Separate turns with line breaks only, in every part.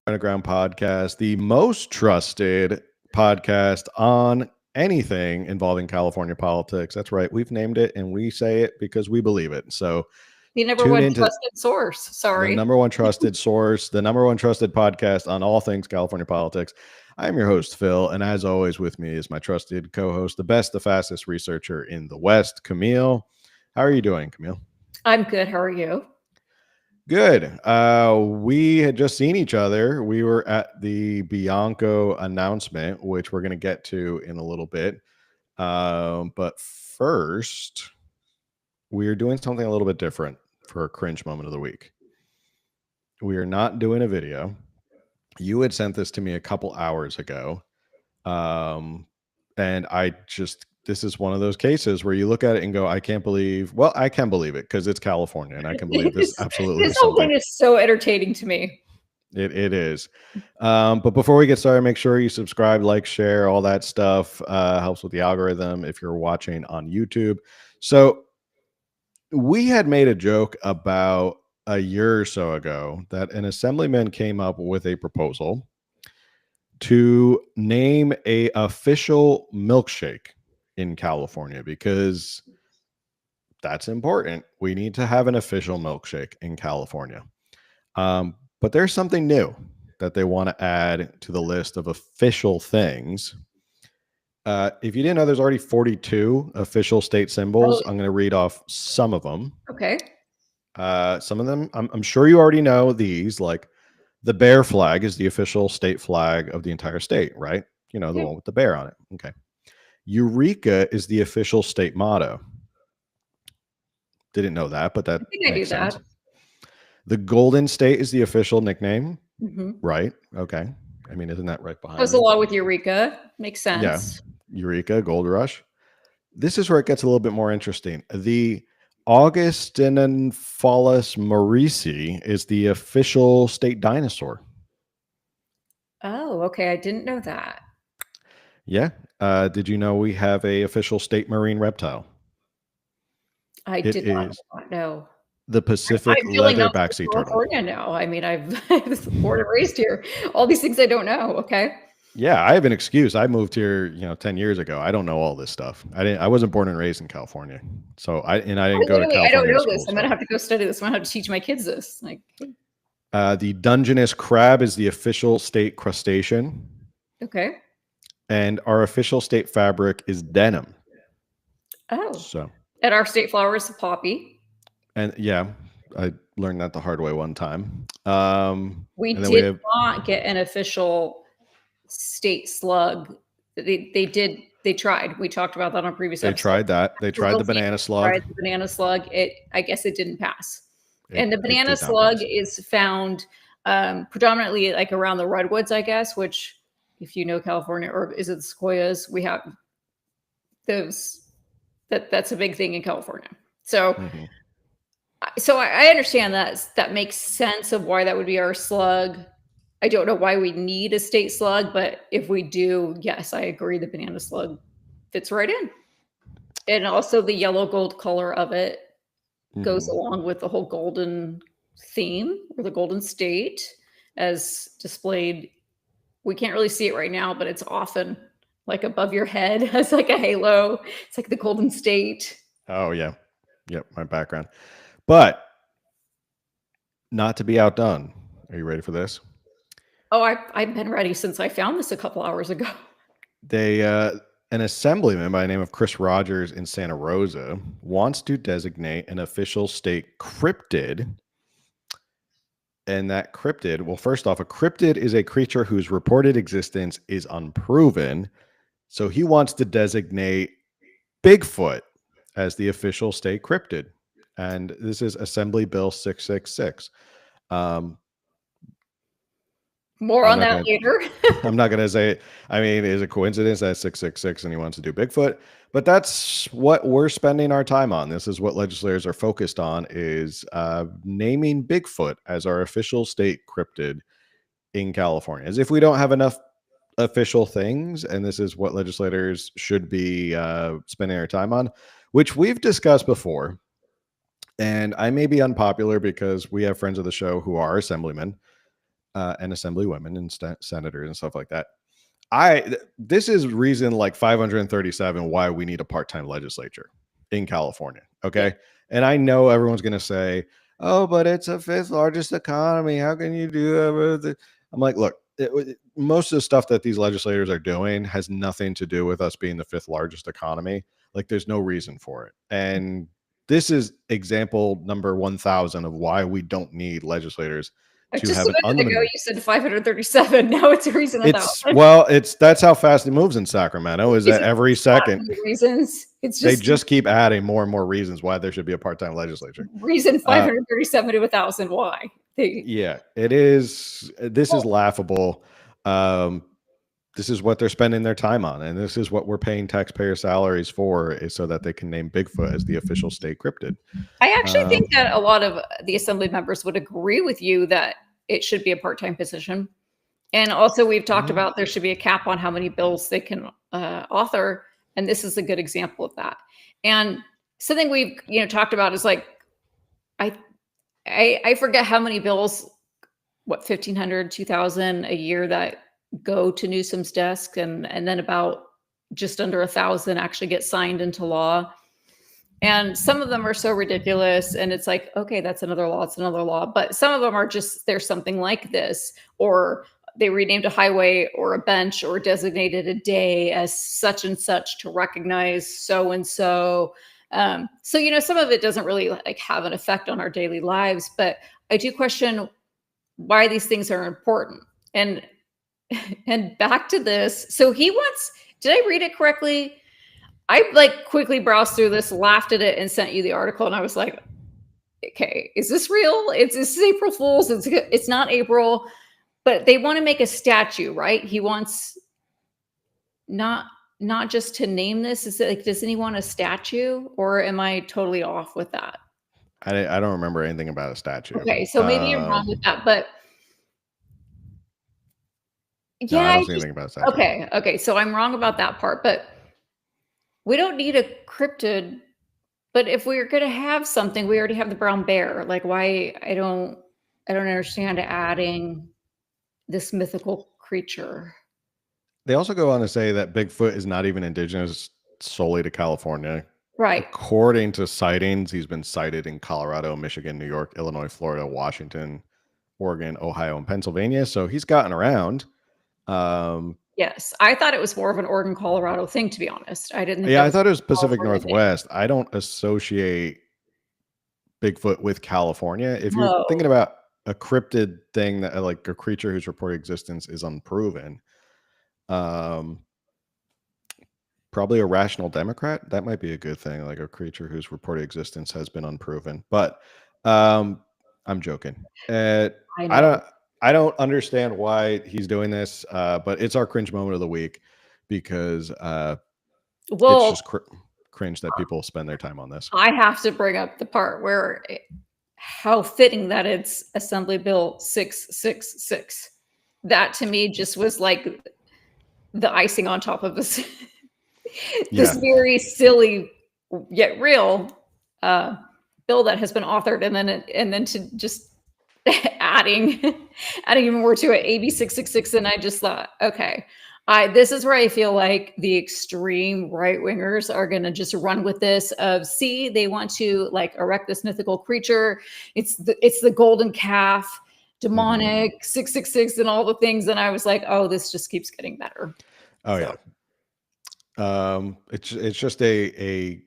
Underground Podcast, the most trusted podcast on anything involving California politics. That's right. We've named it and we say it because we believe it. So
The number
tune
one
into
trusted source.
the
Sorry.
number one trusted source, the number one trusted podcast on all things California politics. I'm your host, Phil. And as always, with me is my trusted co-host, the best, the fastest researcher in the West, Camille. How are you doing, Camille?
I'm good. How are you?
Good. We had just seen each other. We were at the Bianco announcement, which we're going to get to in a little bit. But first, we are doing something a little bit different for a cringe moment of the week. We are not doing a video. You had sent this to me a couple hours ago. And this is one of those cases where you look at it and go, I can't believe, well, I can believe it because it's California and I can believe this absolutely.
This whole thing is so entertaining to me.
It is. But before we get started, make sure you subscribe, like, share, all that stuff. Helps with the algorithm if you're watching on YouTube. So we had made a joke about a year or so ago that an assemblyman came up with a proposal to name a official milkshake in California because that's important. We need to have an official milkshake in California. But there's something new that they want to add to the list of official things. If you didn't know, there's already 42 official state symbols. I'm going to read off some of them.
Okay.
Some of them, I'm sure you already know these, like the bear flag is the official state flag of the entire state, right? You know, the one with the bear on it. Okay. Eureka is the official state motto. Didn't know that, but that makes sense. That. The Golden State is the official nickname, right? Okay. I mean, isn't that right behind?
Goes along with Eureka. Makes sense.
Yeah. Eureka, Gold Rush. This is where it gets a little bit more interesting. The Augustinianophalus maurici is the official state dinosaur.
Oh, okay. I didn't know that.
Yeah. Did you know we have a official state marine reptile?
I did not know.
The Pacific leather backseat turtle.
California now. I mean, I was born and raised here. All these things I don't know. Okay.
Yeah, I have an excuse. I moved here, 10 years ago. I don't know all this stuff. I wasn't born and raised in California. So I didn't go to California.
I don't know this. I'm gonna have to go study this. I'm gonna have to teach my kids this. Like
the Dungeness crab is the official state crustacean.
Okay.
And our official state fabric is denim.
Oh.
So.
And our state flower is the poppy.
And yeah, I learned that the hard way one time.
We did not get an official state slug. They tried. We talked about that on previous episodes.
They tried that. They tried the banana slug.
Tried the banana slug. I guess it didn't pass. And the banana slug is found predominantly like around the redwoods, I guess, which if you know California, or is it the sequoias, we have those. That's a big thing in California. So, so I understand that makes sense of why that would be our slug. I don't know why we need a state slug, but if we do, yes, I agree. The banana slug fits right in. And also the yellow gold color of it goes along with the whole golden theme or the golden state as displayed. We can't really see it right now, but it's often like above your head as like a halo. It's like the Golden State.
Oh, yeah. Yep, my background. But not to be outdone. Are you ready for this?
Oh, I've been ready since I found this a couple hours ago.
An assemblyman by the name of Chris Rogers in Santa Rosa wants to designate an official state cryptid. And that cryptid, well, first off, a cryptid is a creature whose reported existence is unproven. So he wants to designate Bigfoot as the official state cryptid. And this is Assembly Bill 666.
More on that later.
I'm not going to say it. I mean, is it a coincidence that 666 and he wants to do Bigfoot? But that's what we're spending our time on. This is what legislators are focused on, is naming Bigfoot as our official state cryptid in California. As if we don't have enough official things, and this is what legislators should be spending their time on, which we've discussed before. And I may be unpopular because we have friends of the show who are assemblymen. and assemblywomen and senators and stuff like that. This is reason like 537 why we need a part-time legislature in California. Okay. Yeah. And I know everyone's going to say, oh, but it's a fifth largest economy. How can you do that? I'm like, look, most of the stuff that these legislators are doing has nothing to do with us being the fifth largest economy. Like there's no reason for it. And this is example number 1000 of why we don't need legislators to have an unlimited.
You said 537. Now it's a reason.
That's how fast it moves in Sacramento. Is that every second
reasons? It's
just, they just keep adding more and more reasons why there should be a part-time legislature.
Reason 537 to 1,000. Why?
Yeah, it is. This is laughable. This is what they're spending their time on, and this is what we're paying taxpayer salaries for, is so that they can name Bigfoot as the official state cryptid.
I actually think that a lot of the assembly members would agree with you that it should be a part-time position. And also we've talked about there should be a cap on how many bills they can author. And this is a good example of that. And something we've, talked about is like, I forget how many bills, 1,500, 2,000 a year that go to Newsom's desk. And then about just under 1,000 actually get signed into law. And some of them are so ridiculous. And it's like, okay, that's another law. It's another law. But some of them are just, there's something like this, or they renamed a highway or a bench or designated a day as such and such to recognize so-and-so. So, some of it doesn't really like have an effect on our daily lives, but I do question why these things are important. And back to this. So he wants, did I read it correctly? I like quickly browsed through this, laughed at it, and sent you the article. And I was like, okay, is this real? This is April Fool's. It's not April, but they want to make a statue, right? He wants not just to name this. Is it like, doesn't he want a statue, or am I totally off with that?
I don't remember anything about a statue.
Okay, so maybe you're wrong with that, but
yeah, no, I don't see anything about a statue.
Okay, so I'm wrong about that part, but we don't need a cryptid. But if we're going to have something, we already have the brown bear. Like, why? I don't understand adding this mythical creature.
They also go on to say that Bigfoot is not even indigenous solely to California.
Right.
According to sightings, he's been sighted in Colorado, Michigan, New York, Illinois, Florida, Washington, Oregon, Ohio, and Pennsylvania. So he's gotten around.
Yes, I thought it was more of an Oregon, Colorado thing, to be honest. I didn't.
I thought it was Pacific Northwest. I don't associate Bigfoot with California. If you're thinking about a cryptid thing, that like a creature whose reported existence is unproven, probably a rational Democrat. That might be a good thing, like a creature whose reported existence has been unproven. But I'm joking. I don't understand why he's doing this, but it's our cringe moment of the week because it's just cringe that people spend their time on this.
I have to bring up the part where how fitting that it's Assembly Bill 666. That to me just was like the icing on top of this, this very silly yet real bill that has been authored, and then to just adding even more to it, AB 666, and I just thought, okay, this is where I feel like the extreme right wingers are going to just run with this. See, they want to like erect this mythical creature. It's the golden calf, demonic 666, and all the things. And I was like, oh, this just keeps getting better.
Oh yeah, it's just a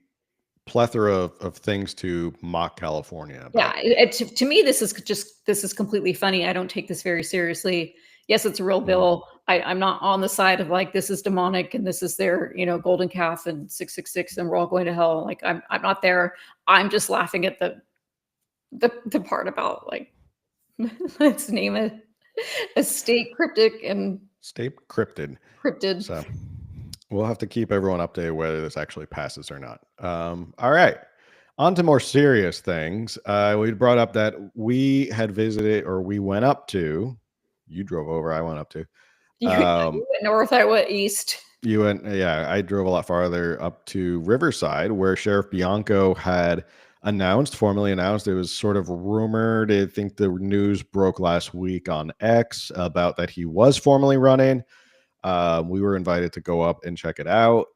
plethora of things to mock California about.
Yeah, to me, this is completely funny. I don't take this very seriously. Yes, it's a real bill. I'm not on the side of like this is demonic and this is their golden calf and 666 and we're all going to hell. Like I'm not there. I'm just laughing at the part about like let's name it a state cryptic and
state cryptid. So we'll have to keep everyone updated whether this actually passes or not. All right. On to more serious things. We brought up that we had visited, or we went up to, you drove over, I went up to.
You went north, I went east.
I drove a lot farther up to Riverside, where Sheriff Bianco had formally announced. It was sort of rumored. I think the news broke last week on X about that he was formally running. We were invited to go up and check it out.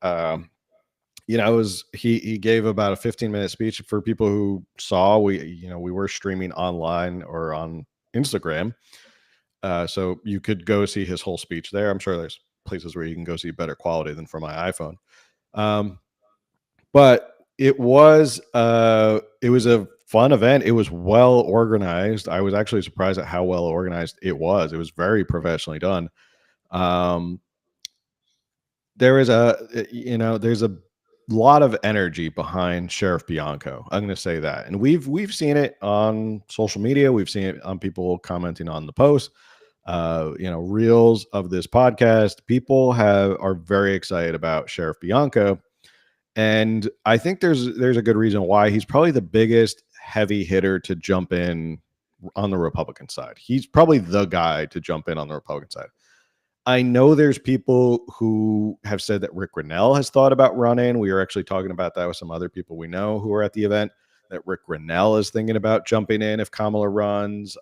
It was he gave about a 15-minute speech for people who saw. We were streaming online or on Instagram, so you could go see his whole speech there. I'm sure there's places where you can go see better quality than from my iPhone. But it was a fun event. It was well organized. I was actually surprised at how well organized it was. It was very professionally done. There's a lot of energy behind Sheriff Bianco. I'm going to say that, and we've seen it on social media. We've seen it on people commenting on the post. Reels of this podcast. People are very excited about Sheriff Bianco. And I think there's a good reason why. He's probably the biggest heavy hitter to jump in on the Republican side. He's probably the guy to jump in on the Republican side. I know there's people who have said that Rick Grinnell has thought about running. We were actually talking about that with some other people we know who were at the event, that Rick Grinnell is thinking about jumping in if Kamala runs.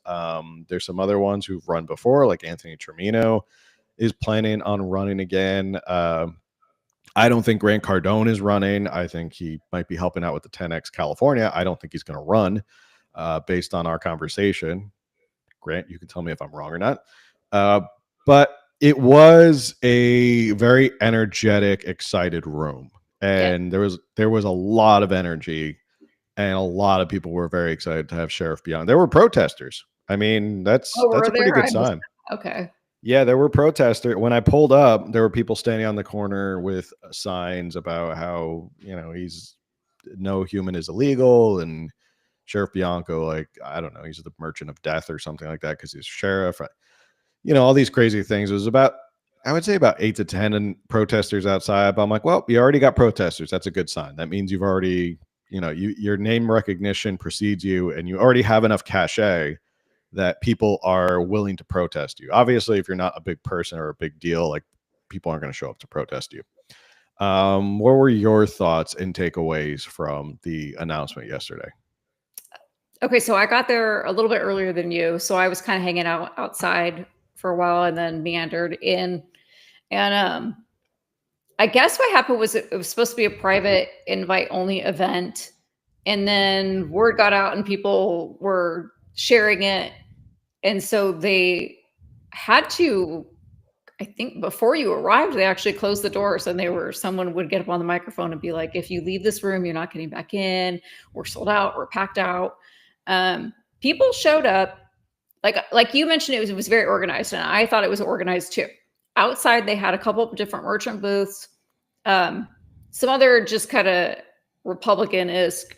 There's some other ones who've run before, like Anthony Trimino is planning on running again. I don't think Grant Cardone is running. I think he might be helping out with the 10X California. I don't think he's going to run based on our conversation. Grant, you can tell me if I'm wrong or not. But it was a very energetic, excited room. And there was a lot of energy, and a lot of people were very excited to have Sheriff Bianco. There were protesters. I mean, that's a pretty good sign.
Okay.
Yeah, there were protesters. When I pulled up, there were people standing on the corner with signs about how, he's no human is illegal, and Sheriff Bianco, like, I don't know, he's the merchant of death or something like that because he's sheriff. All these crazy things. It was I would say about 8 to 10 protesters outside. But I'm like, well, you already got protesters. That's a good sign. That means you've already, your name recognition precedes you, and you already have enough cachet that people are willing to protest you. Obviously, if you're not a big person or a big deal, like, people aren't going to show up to protest you. What were your thoughts and takeaways from the announcement yesterday?
Okay, so I got there a little bit earlier than you. So I was kind of hanging out outside for a while and then meandered in. And I guess what happened was it was supposed to be a private invite only event. And then word got out and people were sharing it. And so they had to, I think before you arrived, they actually closed the doors, and someone would get up on the microphone and be like, if you leave this room, you're not getting back in. We're sold out. We're packed out. People showed up. Like you mentioned, it was very organized, and I thought it was organized too. Outside, they had a couple of different merchant booths, some other just kind of Republican-esque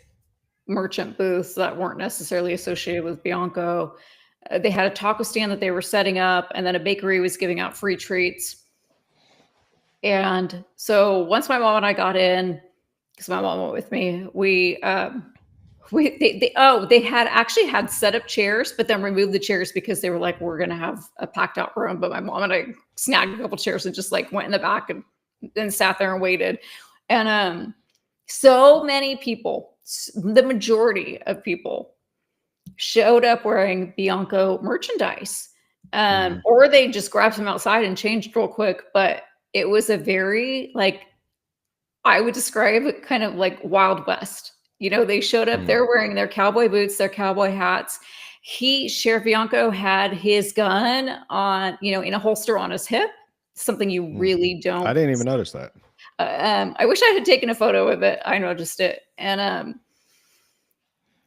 merchant booths that weren't necessarily associated with Bianco. They had a taco stand that they were setting up, and then a bakery was giving out free treats. And so once my mom and I got in, because my mom went with me, they had actually had set up chairs, but then removed the chairs because they were like, we're going to have a packed out room. But my mom and I snagged a couple chairs and just like went in the back and sat there and waited. And so many people, the majority of people, showed up wearing Bianco merchandise, or they just grabbed them outside and changed real quick. But it was a very, I would describe it kind of like Wild West. They showed up, they're wearing their cowboy boots, their cowboy hats. Sheriff Bianco had his gun on, in a holster on his hip, something you really don't.
I didn't even notice that.
I wish I had taken a photo of it. I noticed it. And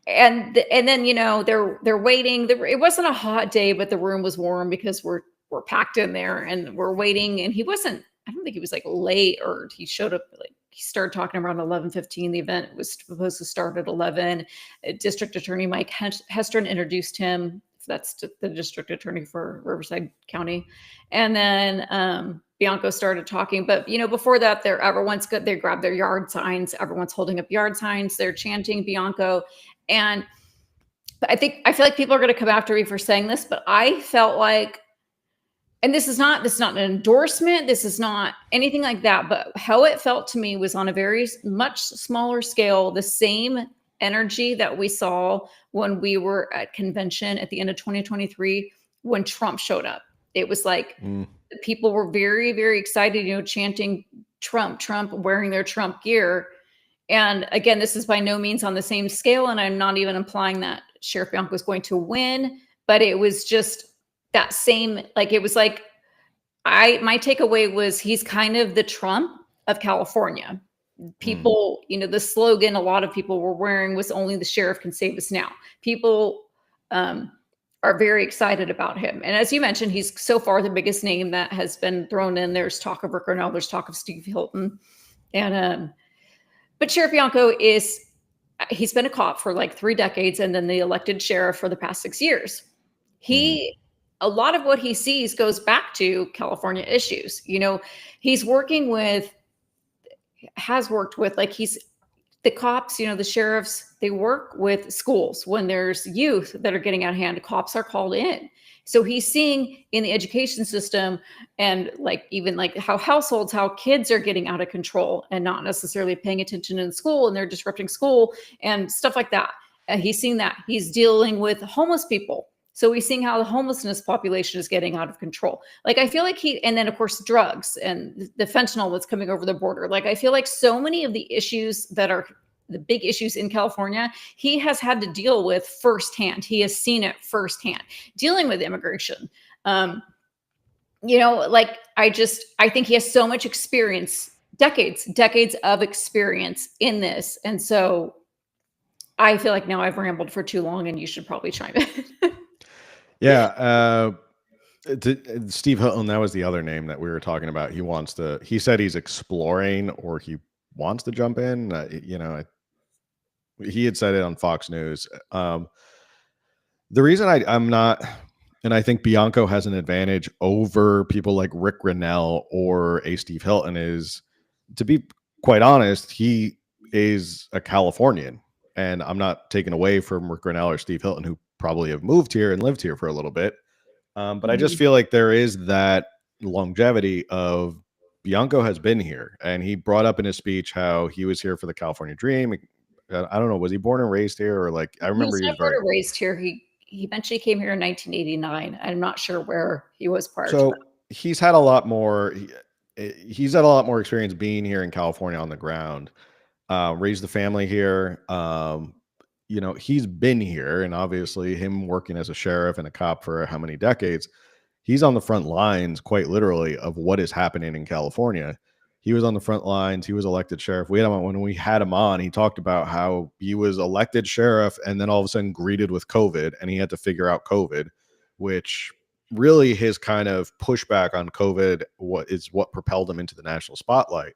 then, they're waiting. It wasn't a hot day, but the room was warm because we're packed in there and we're waiting. And I don't think he was late, or he showed up he started talking around 11:15. The event was supposed to start at 11. District Attorney Mike Hestron introduced him. That's the district attorney for Riverside County. And then Bianco started talking. But, before that, they grabbed their yard signs. Everyone's holding up yard signs. They're chanting Bianco. And I feel like people are going to come after me for saying this, but I felt like, and this is not an endorsement. This is not anything like that. But how it felt to me was on a very much smaller scale, the same energy that we saw when we were at convention at the end of 2023 when Trump showed up. It was like people were very, very excited, chanting Trump, Trump, wearing their Trump gear. And again, this is by no means on the same scale, and I'm not even implying that Sheriff Bianco was going to win, but it was just that same, like, it was like, my takeaway was he's kind of the Trump of California. People, the slogan a lot of people were wearing was only the sheriff can save us now. People are very excited about him. And as you mentioned, he's so far the biggest name that has been thrown in. There's talk of Rick Grenell, there's talk of Steve Hilton. And but Sheriff Bianco he's been a cop for like 3 decades and then the elected sheriff for the past 6 years. A lot of what he sees goes back to California issues. He's has worked with, like, the cops, the sheriffs, they work with schools. When there's youth that are getting out of hand, cops are called in. So he's seeing in the education system and even how kids are getting out of control and not necessarily paying attention in school, and they're disrupting school and stuff like that. He's seeing that. He's dealing with homeless people. So he's seeing how the homelessness population is getting out of control. I feel like and then of course drugs and the fentanyl that's coming over the border. I feel like so many of the issues that are the big issues in California, he has had to deal with firsthand. He has seen it firsthand, dealing with immigration. I think he has so much experience, decades of experience in this. And so I feel like now I've rambled for too long and you should probably chime in.
Yeah. Steve Hilton, that was the other name that we were talking about. He said he's exploring, or he wants to jump in. He had said it on Fox News. The reason I'm not, and I think Bianco has an advantage over people like Rick Grenell or a Steve Hilton, is, to be quite honest, he is a Californian. And I'm not taking away from Rick Grenell or Steve Hilton, who probably have moved here and lived here for a little bit. But I just feel like there is that longevity of Bianco has been here. And he brought up in his speech how he was here for the California dream. I don't know, was he born and raised here, or I remember he was
born and raised here. He eventually came here in 1989. I'm not sure where he was prior to that.
He's had a lot more. He's had a lot more experience being here in California on the ground. Raised the family here. He's been here, and obviously him working as a sheriff and a cop for how many decades, he's on the front lines, quite literally, of what is happening in California. He was on the front lines. He was elected sheriff. When we had him on, he talked about how he was elected sheriff and then all of a sudden greeted with COVID, and he had to figure out COVID, which really his kind of pushback on COVID what propelled him into the national spotlight.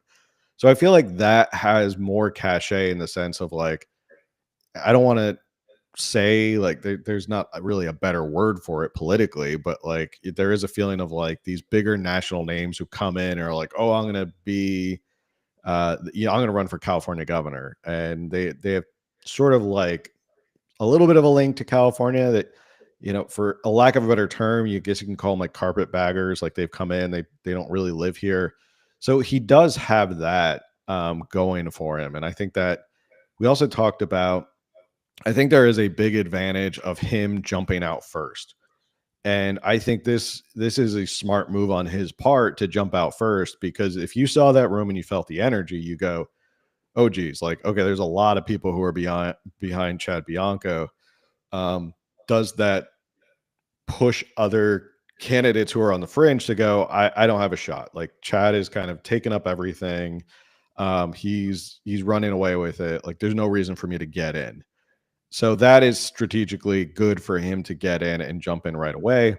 So I feel like that has more cachet in the sense of, I don't want to say there's not really a better word for it politically, but there is a feeling of these bigger national names who come in and are like, oh, I'm going to be, I'm going to run for California governor. And they have sort of a little bit of a link to California that, for a lack of a better term, you guess you can call them carpetbaggers. They've come in, they don't really live here. So he does have that going for him. And I think that we also talked about, I think there is a big advantage of him jumping out first. And I think this is a smart move on his part to jump out first, because if you saw that room and you felt the energy, you go, oh geez, okay, there's a lot of people who are behind Chad Bianco. Does that push other candidates who are on the fringe to go, I don't have a shot? Chad is kind of taking up everything. He's running away with it. There's no reason for me to get in. So that is strategically good for him to get in and jump in right away.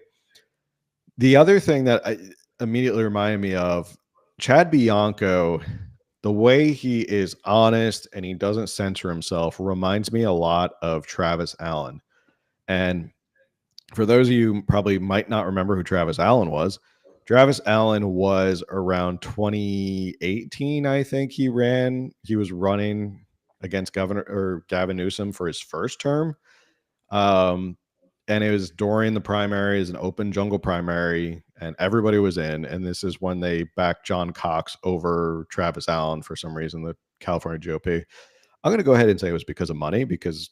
The other thing that immediately reminded me of Chad Bianco, the way he is honest and he doesn't censor himself, reminds me a lot of Travis Allen. And for those of you who probably might not remember who Travis Allen was around 2018, I think he was running against Gavin Newsom for his first term. And it was during the primaries, an open jungle primary, and everybody was in. And this is when they backed John Cox over Travis Allen for some reason, the California GOP. I'm going to go ahead and say it was because of money, because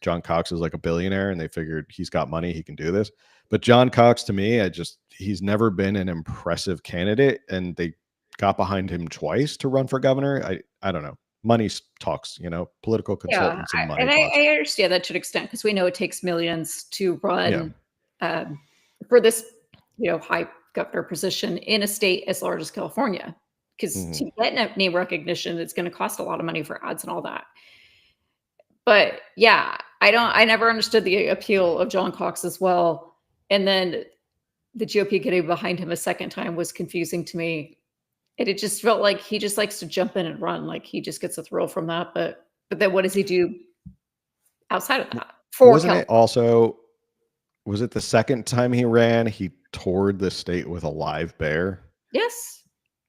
John Cox is like a billionaire and they figured he's got money, he can do this. But John Cox, to me, he's never been an impressive candidate, and they got behind him twice to run for governor. I don't know. Money talks, political consultants and money talks.
I understand that to an extent, because we know it takes millions to run
Yeah.
For this, high governor position in a state as large as California. Because to get name recognition, it's going to cost a lot of money for ads and all that. But yeah, I never understood the appeal of John Cox as well. And then the GOP getting behind him a second time was confusing to me. And it just felt like he just likes to jump in and run. Like he just gets a thrill from that. But then what does he do outside of that?
Was it the second time he ran, he toured the state with a live bear?
Yes.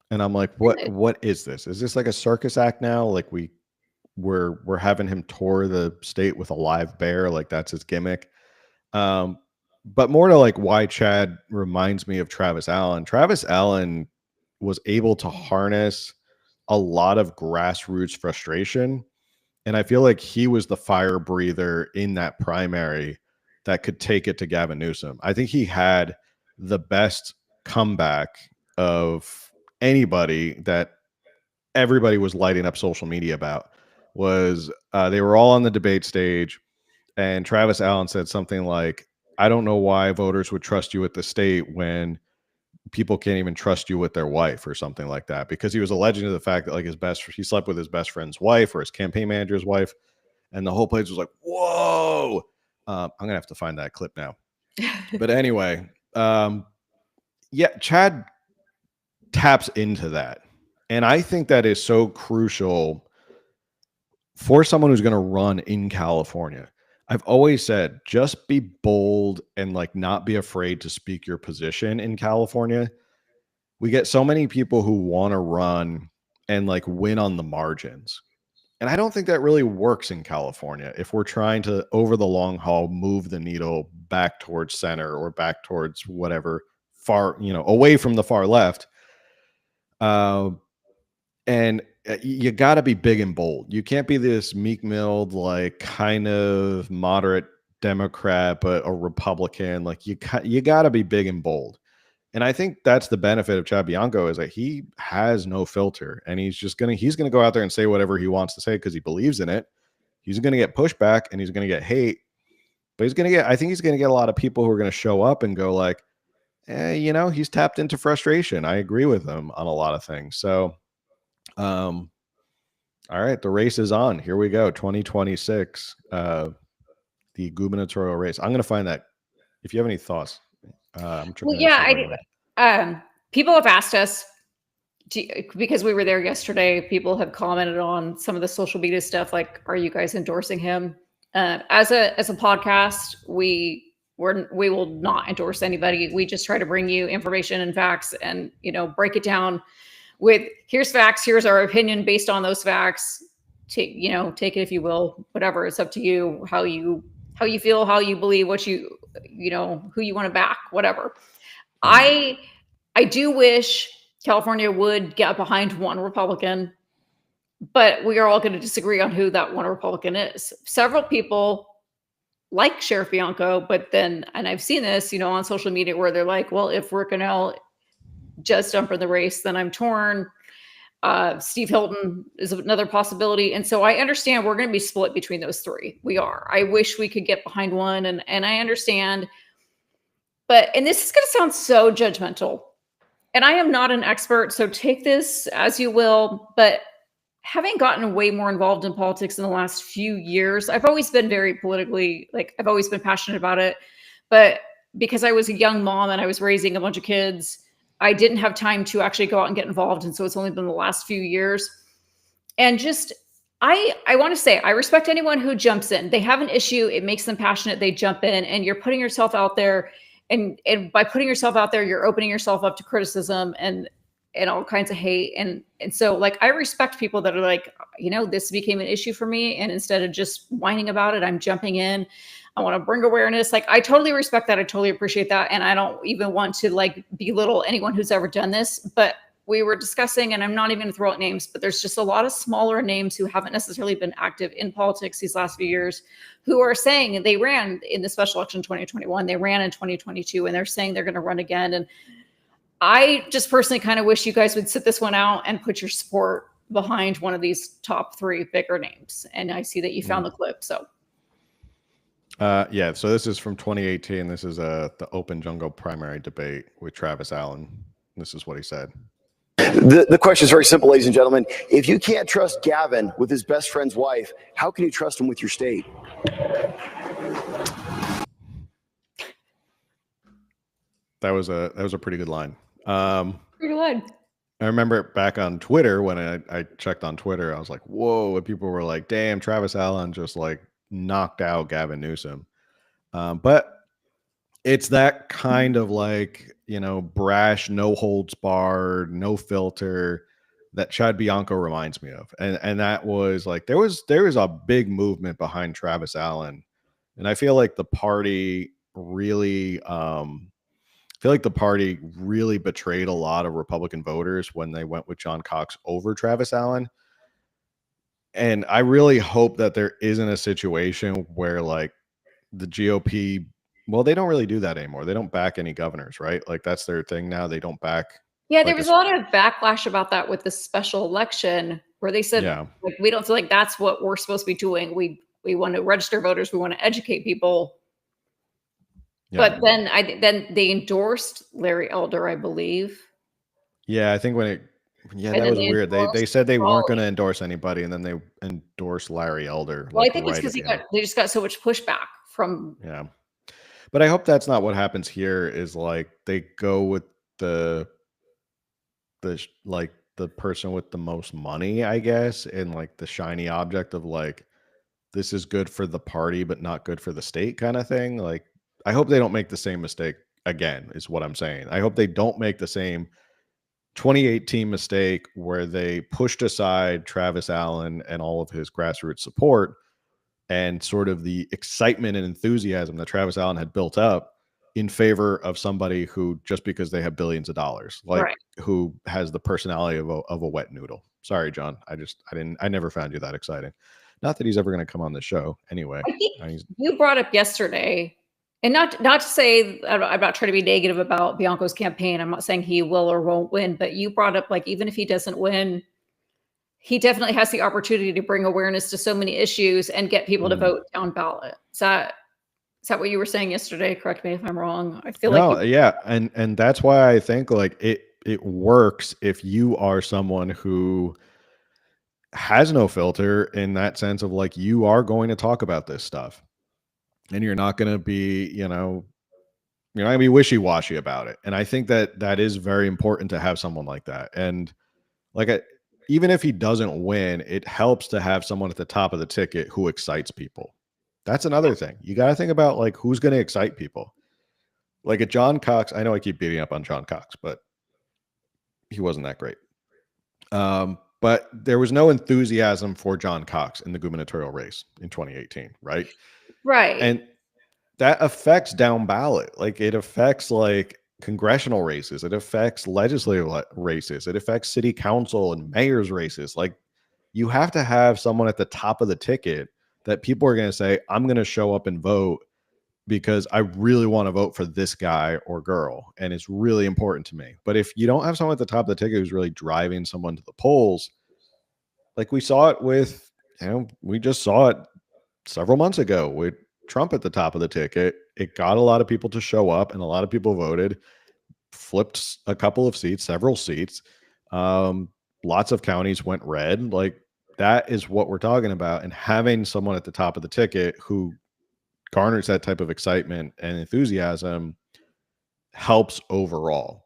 And I'm like, what is this? Is this like a circus act now? Like we're having him tour the state with a live bear, like that's his gimmick. But more to like why Chad reminds me of Travis Allen. Travis Allen was able to harness a lot of grassroots frustration, and I feel like he was the fire breather in that primary that could take it to Gavin Newsom. I think he had the best comeback of anybody that everybody was lighting up social media about. Was they were all on the debate stage, and Travis Allen said something like, I don't know why voters would trust you with the state when people can't even trust you with their wife, or something like that, because he was alleging to the fact that like he slept with his best friend's wife or his campaign manager's wife. And the whole place was like, whoa. I'm going to have to find that clip now. But anyway, Chad taps into that. And I think that is so crucial for someone who's going to run in California. I've always said, just be bold and like not be afraid to speak your position in California. We get so many people who want to run and like win on the margins. And I don't think that really works in California if we're trying to, over the long haul, move the needle back towards center or back towards whatever far, away from the far left. And you got to be big and bold. You can't be this meek-milled, like kind of moderate Democrat, but a Republican. Like you got to be big and bold. And I think that's the benefit of Chad Bianco, is that he has no filter, and he's going to go out there and say whatever he wants to say because he believes in it. He's going to get pushback and he's going to get hate, but I think he's going to get a lot of people who are going to show up and go like, he's tapped into frustration. I agree with him on a lot of things. So, all right, the race is on. Here we go. 2026, the gubernatorial race. I'm going to find that. If you have any thoughts.
People have asked us, because we were there yesterday, people have commented on some of the social media stuff, like, are you guys endorsing him? As a podcast, we will not endorse anybody. We just try to bring you information and facts, and break it down with, here's facts, here's our opinion based on those facts. Take it if you will, whatever. It's up to you, how you feel, how you believe, what who you want to back, whatever. I do wish California would get behind one Republican, but we are all going to disagree on who that one Republican is. Several people like Sheriff Bianco, but then, and I've seen this, on social media, where they're like, well, if Rickenell just jump in the race, then I'm torn. Steve Hilton is another possibility. And so I understand we're going to be split between those three. We are. I wish we could get behind one, and I understand. And this is going to sound so judgmental, and I am not an expert, so take this as you will. But having gotten way more involved in politics in the last few years, I've always been very politically, I've always been passionate about it. But because I was a young mom and I was raising a bunch of kids, I didn't have time to actually go out and get involved. And so it's only been the last few years. And just, I want to say, I respect anyone who jumps in. They have an issue. It makes them passionate. They jump in, and you're putting yourself out there. And by putting yourself out there, you're opening yourself up to criticism and all kinds of hate. And so I respect people that are like, this became an issue for me, and instead of just whining about it, I'm jumping in. I want to bring awareness. I totally respect that. I totally appreciate that. And I don't even want to belittle anyone who's ever done this, but we were discussing, and I'm not even going to throw out names, but there's just a lot of smaller names who haven't necessarily been active in politics these last few years who are saying they ran in the special election 2021, they ran in 2022, and they're saying they're going to run again. And I just personally kind of wish you guys would sit this one out and put your support behind one of these top 3 bigger names. And I see that you found the clip. So
yeah, so this is from 2018. This is the open jungle primary debate with Travis Allen. This is what he said.
The question is very simple, ladies and gentlemen. If you can't trust Gavin with his best friend's wife, how can you trust him with your state?
That was a pretty good line.
pretty good.
I remember back on Twitter when I checked on Twitter, I was like, whoa, and people were like, damn, Travis Allen just like knocked out Gavin Newsom. But it's that kind of like, you know, brash, no holds barred, no filter that Chad Bianco reminds me of. And that was like, there was a big movement behind Travis Allen. And I feel like the party really, betrayed a lot of Republican voters when they went with John Cox over Travis Allen. And I really hope that there isn't a situation where like the GOP, well, they don't really do that anymore. They don't back any governors, right? Like that's their thing now. They don't back.
Yeah, there was a lot of backlash about that with the special election where they said, like, we don't feel like that's what we're supposed to be doing. We want to register voters. We want to educate people. Yeah. But then they endorsed Larry Elder, I believe.
Yeah, I think that was weird. They said they weren't going to endorse anybody, and then they endorsed Larry Elder.
Well, I think it's because they just got so much pushback from.
Yeah, but I hope that's not what happens here. Is like they go with the person with the most money, I guess, and like the shiny object of like this is good for the party, but not good for the state kind of thing. Like, I hope they don't make the same mistake again, is what I'm saying. I hope they don't make the same 2018 mistake where they pushed aside Travis Allen and all of his grassroots support and sort of the excitement and enthusiasm that Travis Allen had built up in favor of somebody who, just because they have billions of dollars, like who has the personality of a wet noodle. Sorry, John. I never found you that exciting. Not that he's ever going to come on the show anyway.
I think you brought up yesterday, and not to say I'm not trying to be negative about Bianco's campaign. I'm not saying he will or won't win, but you brought up like even if he doesn't win, he definitely has the opportunity to bring awareness to so many issues and get people to vote down ballot. Is that what you were saying yesterday? Correct me if I'm wrong. I feel
and that's why I think like it works if you are someone who has no filter, in that sense of like you are going to talk about this stuff and you're not going to be, you're not going to be wishy-washy about it. And I think that is very important to have someone like that. And like even if he doesn't win, it helps to have someone at the top of the ticket who excites people. That's another thing. You got to think about like who's going to excite people. Like at John Cox, I know I keep beating up on John Cox, but he wasn't that great. But there was no enthusiasm for John Cox in the gubernatorial race in 2018, right?
Right.
And that affects down ballot. Like it affects like congressional races. It affects legislative races. It affects city council and mayor's races. Like you have to have someone at the top of the ticket that people are going to say, I'm going to show up and vote because I really want to vote for this guy or girl. And it's really important to me. But if you don't have someone at the top of the ticket who's really driving someone to the polls, like we saw it with, we just saw it several months ago with Trump at the top of the ticket. It got a lot of people to show up and a lot of people voted, flipped a couple of seats, several seats. Lots of counties went red. Like that is what we're talking about. And having someone at the top of the ticket who garners that type of excitement and enthusiasm helps overall.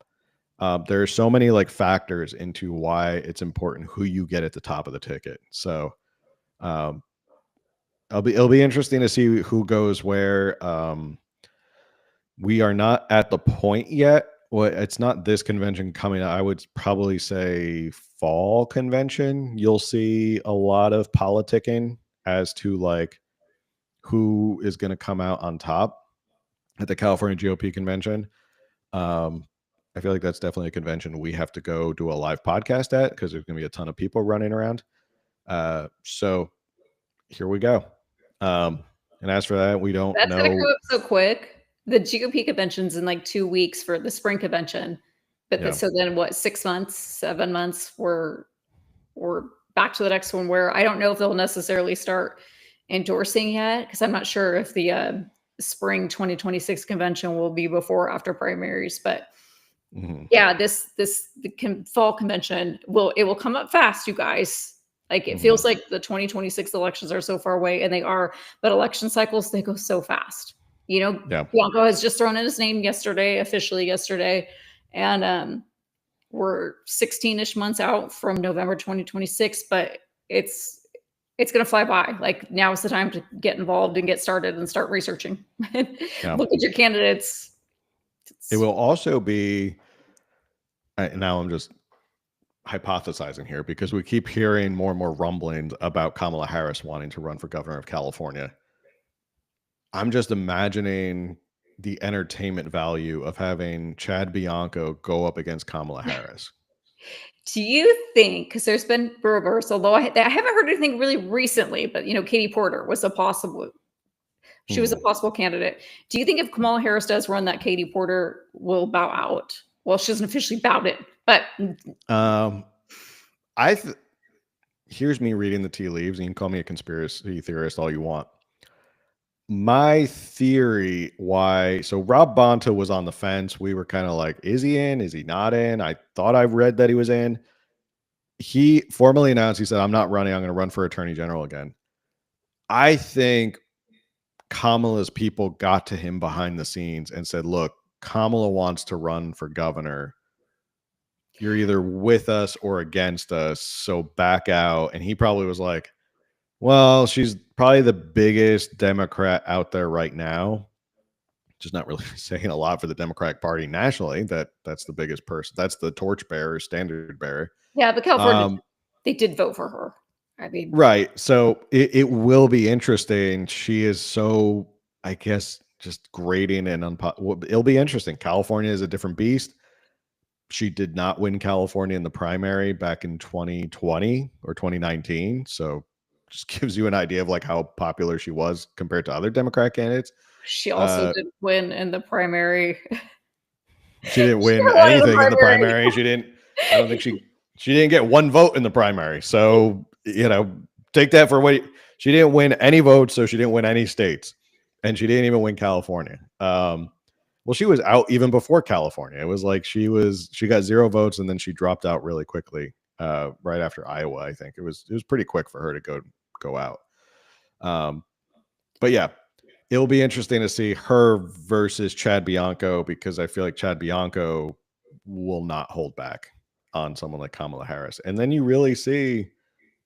There are so many like factors into why it's important who you get at the top of the ticket. So it'll be interesting to see who goes where. We are not at the point yet. Well, it's not this convention coming up. I would probably say fall convention. You'll see a lot of politicking as to like who is going to come out on top at the California GOP convention. I feel like that's definitely a convention we have to go do a live podcast at because there's going to be a ton of people running around. So here we go. And as for that, we don't
That's
know.
going to come up so quick. The GOP convention's in like 2 weeks for the spring convention. But so then what, 6 months, 7 months, we're back to the next one, where I don't know if they'll necessarily start endorsing yet, because I'm not sure if the spring 2026 convention will be before or after primaries. But yeah, the fall convention will come up fast, you guys. Like, it feels like the 2026 elections are so far away, and they are, but election cycles, they go so fast. Bianco has just thrown in his name officially yesterday, and we're 16-ish months out from November 2026, but it's going to fly by. Like, now is the time to get involved and get started and start researching. Look at your candidates.
It will also be, now I'm just hypothesizing here because we keep hearing more and more rumblings about Kamala Harris wanting to run for governor of California. I'm just imagining the entertainment value of having Chad Bianco go up against Kamala Harris.
Do you think, because there's been rumors, although I haven't heard anything really recently, but Katie Porter was a possible candidate. Do you think if Kamala Harris does run, that Katie Porter will bow out? Well, she hasn't officially bowed it, but
here's me reading the tea leaves, and you can call me a conspiracy theorist all you want. My theory so Rob Bonta was on the fence. We were kind of like, is he in? Is he not in? I thought I read that he was in. He formally announced, he said, I'm not running. I'm going to run for attorney general again. I think Kamala's people got to him behind the scenes and said, look, Kamala wants to run for governor. You're either with us or against us, so back out. And he probably was like, well, she's probably the biggest Democrat out there right now. Just not really saying a lot for the Democratic Party nationally. That's the biggest person. That's the torchbearer, standard bearer.
Yeah, but California, they did vote for her. I mean,
right. So it will be interesting. She is so, I guess, just grating and it'll be interesting. California is a different beast. She did not win California in the primary back in 2020 or 2019. So just gives you an idea of like how popular she was compared to other Democrat candidates.
She also didn't win in the primary.
She didn't win anything in the primary. I don't think she didn't get one vote in the primary. So, take that for what she didn't win any votes. So she didn't win any states, and she didn't even win California. Well, she was out even before California. It was like she got 0 votes, and then she dropped out really quickly right after Iowa. I think it was pretty quick for her to go out. But yeah, it'll be interesting to see her versus Chad Bianco, because I feel like Chad Bianco will not hold back on someone like Kamala Harris. And then you really see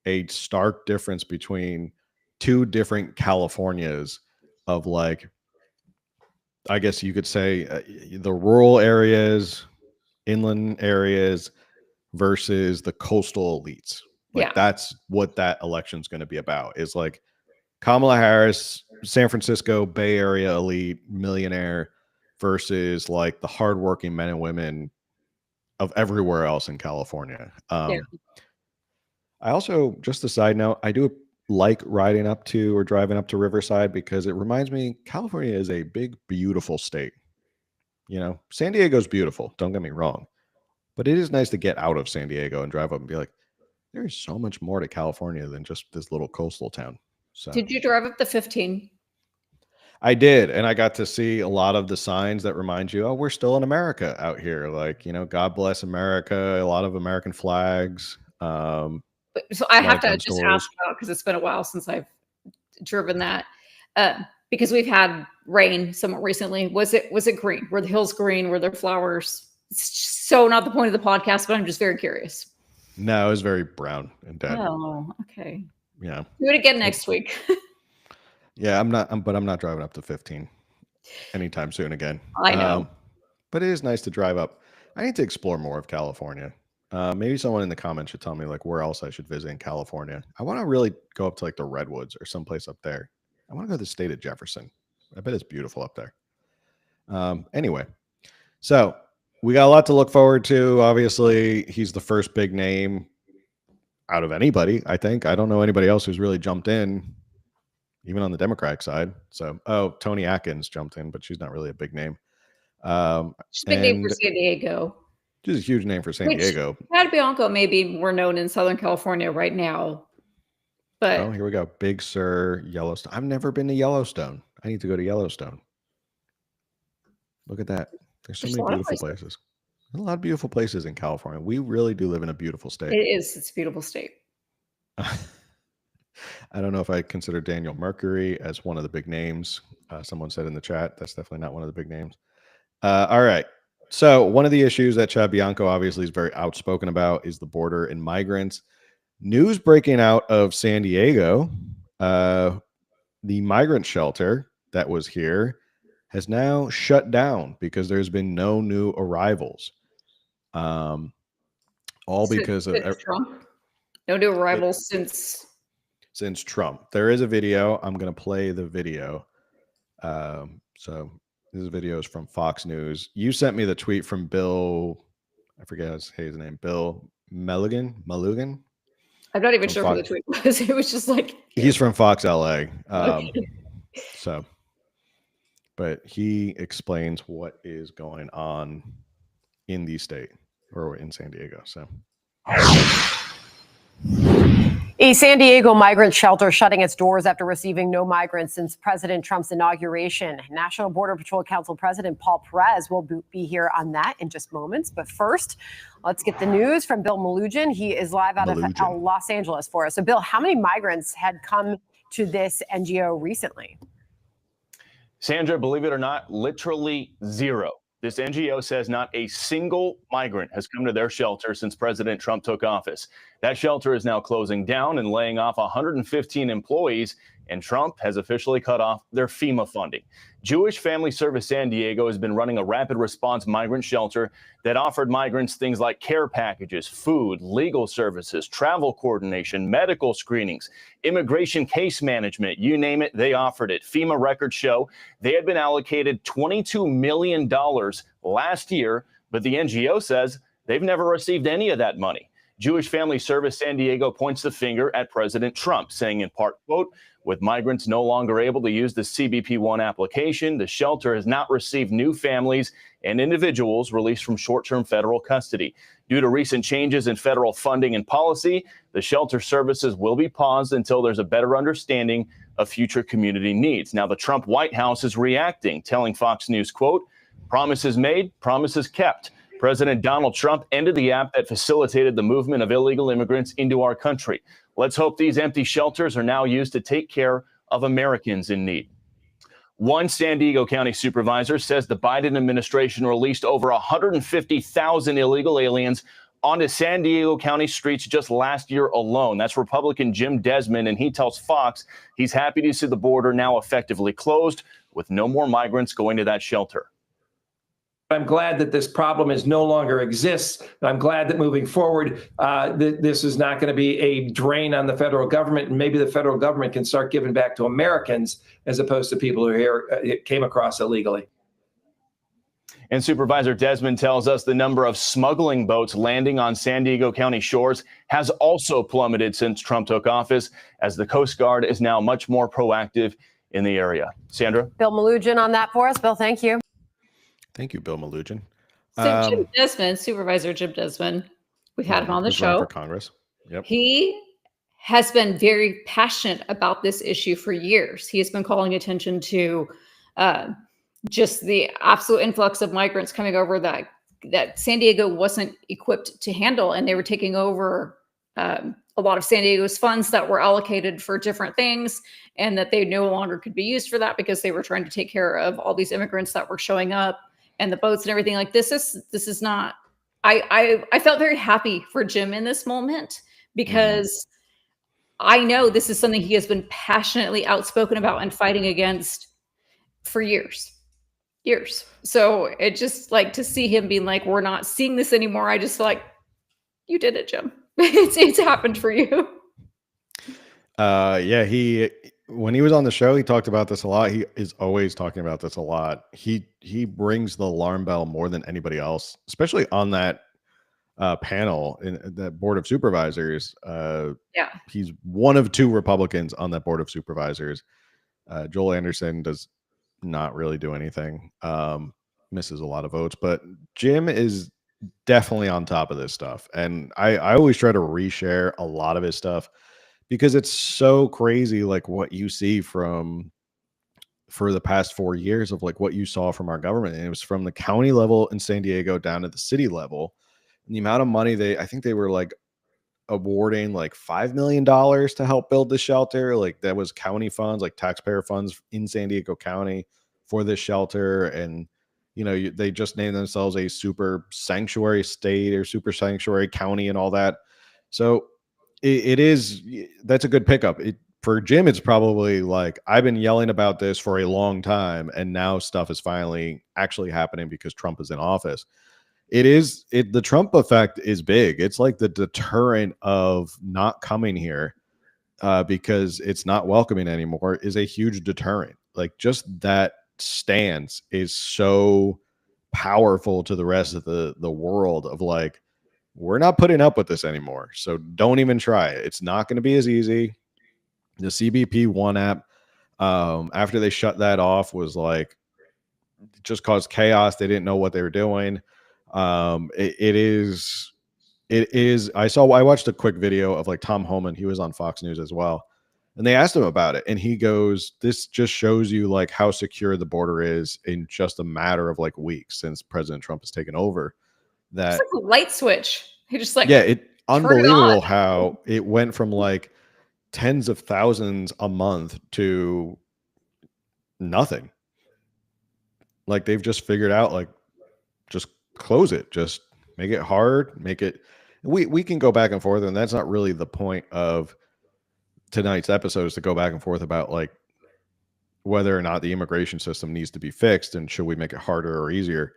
a stark difference between 2 different Californias of, like, I guess you could say the rural areas, inland areas versus the coastal elites. Like, that's what that election's going to be about, is like Kamala Harris, San Francisco Bay Area elite millionaire versus like the hardworking men and women of everywhere else in California. I also, just a side note, I do like riding up to or driving up to Riverside because it reminds me California is a big, beautiful state. San Diego's beautiful, don't get me wrong, but it is nice to get out of San Diego and drive up and be like, there's so much more to California than just this little coastal town. So,
did you drive up the 15?
I did, and I got to see a lot of the signs that remind you, oh, we're still in America out here. Like, God bless America, a lot of American flags.
So I have to just ask about, because it's been a while since I've driven that, because we've had rain somewhat recently. Was it green? Were the hills green? Were there flowers? It's so not the point of the podcast, but I'm just very curious.
No, it was very brown and dead.
Oh, okay.
Yeah.
Do it again next week.
Yeah, I'm not driving up to 15 anytime soon again.
I know.
But it is nice to drive up. I need to explore more of California. Maybe someone in the comments should tell me like where else I should visit in California. I want to really go up to like the Redwoods or someplace up there. I want to go to the state of Jefferson. I bet it's beautiful up there. Anyway, so we got a lot to look forward to. Obviously, he's the first big name out of anybody, I think. I don't know anybody else who's really jumped in, even on the Democratic side. So, Tony Atkins jumped in, but she's not really a big name.
She's a big name for San Diego.
She's a huge name for San Diego.
Chad Bianco may be more known in Southern California right now. But
oh, here we go. Big Sur, Yellowstone. I've never been to Yellowstone. I need to go to Yellowstone. Look at that. There's so many beautiful places. There's a lot of beautiful places in California. We really do live in a beautiful state.
It is. It's a beautiful state.
I don't know if I consider Daniel Mercury as one of the big names. Someone said in the chat, that's definitely not one of the big names. All right. So one of the issues that Chad Bianco obviously is very outspoken about is the border and migrants. News breaking out of San Diego, the migrant shelter that was here has now shut down because there's been no new arrivals. All because of
Trump. No new arrivals since
Trump. There is a video. I'm going to play the video. So this video is from Fox News. You sent me the tweet from Bill. I forget his name. Bill Mulligan.
I'm not even sure who the tweet was. It was just like
he's from Fox LA.
Okay.
So, but he explains what is going on in the state or in San Diego. So.
A San Diego migrant shelter shutting its doors after receiving no migrants since President Trump's inauguration. National Border Patrol Council President Paul Perez will be here on that in just moments. But first, let's get the news from Bill Malugin. He is live out of Los Angeles for us. So, Bill, how many migrants had come to this NGO recently?
Sandra, believe it or not, literally zero. This NGO says not a single migrant has come to their shelter since President Trump took office. That shelter is now closing down and laying off 115 employees, and Trump has officially cut off their FEMA funding. Jewish Family Service San Diego has been running a rapid response migrant shelter that offered migrants things like care packages, food, legal services, travel coordination, medical screenings, immigration case management, you name it, they offered it. FEMA records show they had been allocated $22 million last year, but the NGO says they've never received any of that money. Jewish Family Service San Diego points the finger at President Trump, saying in part, quote, with migrants no longer able to use the CBP-1 application, the shelter has not received new families and individuals released from short-term federal custody. Due to recent changes in federal funding and policy, the shelter services will be paused until there's a better understanding of future community needs. Now, the Trump White House is reacting, telling Fox News, quote, promises made, promises kept. President Donald Trump ended the app that facilitated the movement of illegal immigrants into our country. Let's hope these empty shelters are now used to take care of Americans in need. One San Diego County supervisor says the Biden administration released over 150,000 illegal aliens onto San Diego County streets just last year alone. That's Republican Jim Desmond, and he tells Fox he's happy to see the border now effectively closed with no more migrants going to that shelter.
I'm glad that this problem no longer exists. I'm glad that moving forward, this is not going to be a drain on the federal government, and maybe the federal government can start giving back to Americans as opposed to people who are here came across illegally.
And Supervisor Desmond tells us the number of smuggling boats landing on San Diego County shores has also plummeted since Trump took office, as the Coast Guard is now much more proactive in the area. Sandra?
Bill Malugin on that for us. Bill, thank you.
Thank you, Bill Malugin.
So Jim Desmond, Supervisor Jim Desmond, we've had him on the show.
For Congress. Yep.
He has been very passionate about this issue for years. He has been calling attention to just the absolute influx of migrants coming over that San Diego wasn't equipped to handle, and they were taking over a lot of San Diego's funds that were allocated for different things, and that they no longer could be used for that because they were trying to take care of all these immigrants that were showing up and the boats and everything. Like this is not. I felt very happy for Jim in this moment because I know this is something he has been passionately outspoken about and fighting against for years. So it just like to see him being like, we're not seeing this anymore. I just feel like you did it, Jim. It's happened for you.
Yeah, he when he was on the show, he talked about this a lot. He is always talking about this a lot. He rings the alarm bell more than anybody else, especially on that panel in that board of supervisors.
Yeah.
He's one of two Republicans on that board of supervisors. Joel Anderson does not really do anything, misses a lot of votes, but Jim is definitely on top of this stuff. And I always try to reshare a lot of his stuff because it's so crazy, like what you see for the past 4 years of like what you saw from our government. And it was from the county level in San Diego down to the city level. And the amount of money I think they were like awarding like $5 million to help build the shelter. Like that was county funds, like taxpayer funds in San Diego County for this shelter. And, they just named themselves a super sanctuary state or super sanctuary county and all that. So that's a good pickup. For Jim, it's probably like, I've been yelling about this for a long time, and now stuff is finally actually happening because Trump is in office. The Trump effect is big. It's like the deterrent of not coming here because it's not welcoming anymore is a huge deterrent. Like just that stance is so powerful to the rest of the world of like, we're not putting up with this anymore. So don't even try it. It's not going to be as easy. The CBP One app, after they shut that off, was like, just caused chaos. They didn't know what they were doing. It is. I watched a quick video of like Tom Homan. He was on Fox News as well. And they asked him about it. And he goes, this just shows you like how secure the border is in just a matter of like weeks since President Trump has taken over. That
it's like a light switch. He just like,
unbelievable how it went from like tens of thousands a month to nothing. Like they've just figured out, like, just close it, just make it hard, make it. We can go back and forth, and that's not really the point of tonight's episode, is to go back and forth about like whether or not the immigration system needs to be fixed and should we make it harder or easier.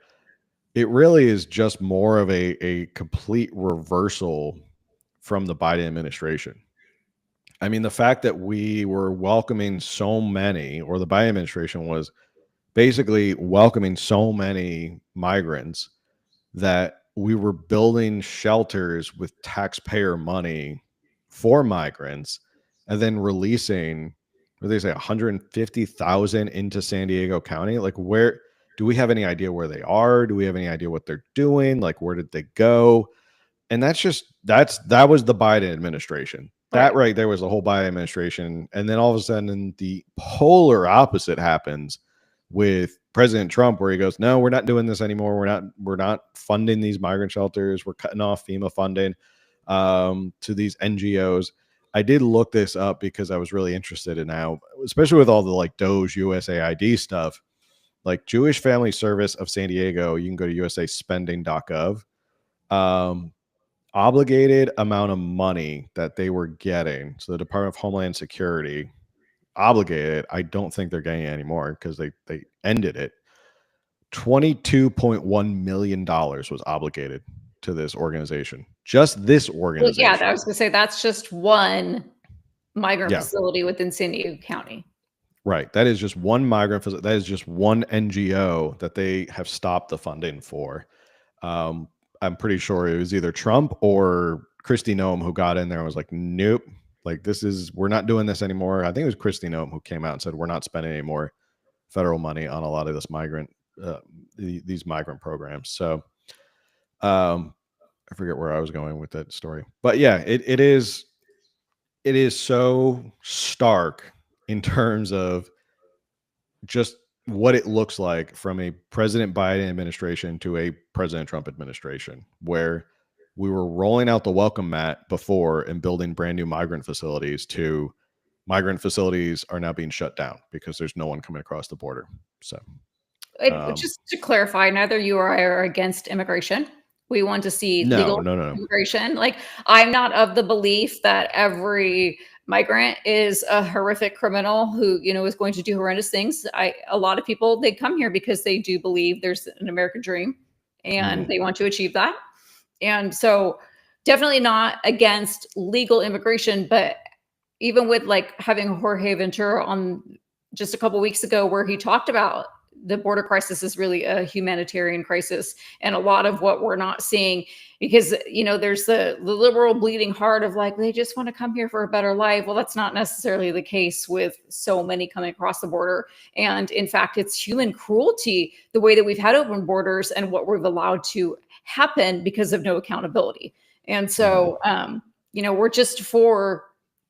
It really is just more of a complete reversal from the Biden administration. I mean, the fact that we were welcoming so many, or the Biden administration was basically welcoming so many migrants, that we were building shelters with taxpayer money for migrants and then releasing, what they say, 150,000 into San Diego County. Like, where do we have any idea where they are? Do we have any idea what they're doing? Like, where did they go? And that was the Biden administration. That right there was the whole Biden administration. And then all of a sudden the polar opposite happens with President Trump, where he goes, no, we're not doing this anymore. We're not funding these migrant shelters. We're cutting off FEMA funding to these NGOs. I did look this up because I was really interested in how, especially with all the like Doge USAID stuff, like Jewish Family Service of San Diego, you can go to usaspending.gov. Obligated amount of money that they were getting. So the Department of Homeland Security obligated, I don't think they're getting it anymore because they ended it. $22.1 million was obligated to this organization. Just this organization.
Well, yeah, I was going to say that's just one migrant facility within San Diego County.
Right. That is just one migrant facility. That is just one NGO that they have stopped the funding for. I'm pretty sure it was either Trump or Kristi Noem who got in there and was like, nope, like we're not doing this anymore. I think it was Kristi Noem who came out and said, we're not spending any more federal money on a lot of this these migrant programs. So I forget where I was going with that story, but yeah, it is so stark in terms of just what it looks like from a President Biden administration to a President Trump administration, where we were rolling out the welcome mat before and building brand new migrant facilities to migrant facilities are now being shut down because there's no one coming across the border. So
just to clarify, neither you or I are against immigration. We want to see legal immigration. Like, I'm not of the belief that every migrant is a horrific criminal who, is going to do horrendous things. A lot of people, they come here because they do believe there's an American dream and they want to achieve that. And so definitely not against legal immigration, but even with like having Jorge Ventura on just a couple weeks ago, where he talked about the border crisis is really a humanitarian crisis, and a lot of what we're not seeing, because there's the liberal bleeding heart of like, they just want to come here for a better life. Well, that's not necessarily the case with so many coming across the border. And in fact, it's human cruelty the way that we've had open borders and what we've allowed to happen because of no accountability. And so we're just for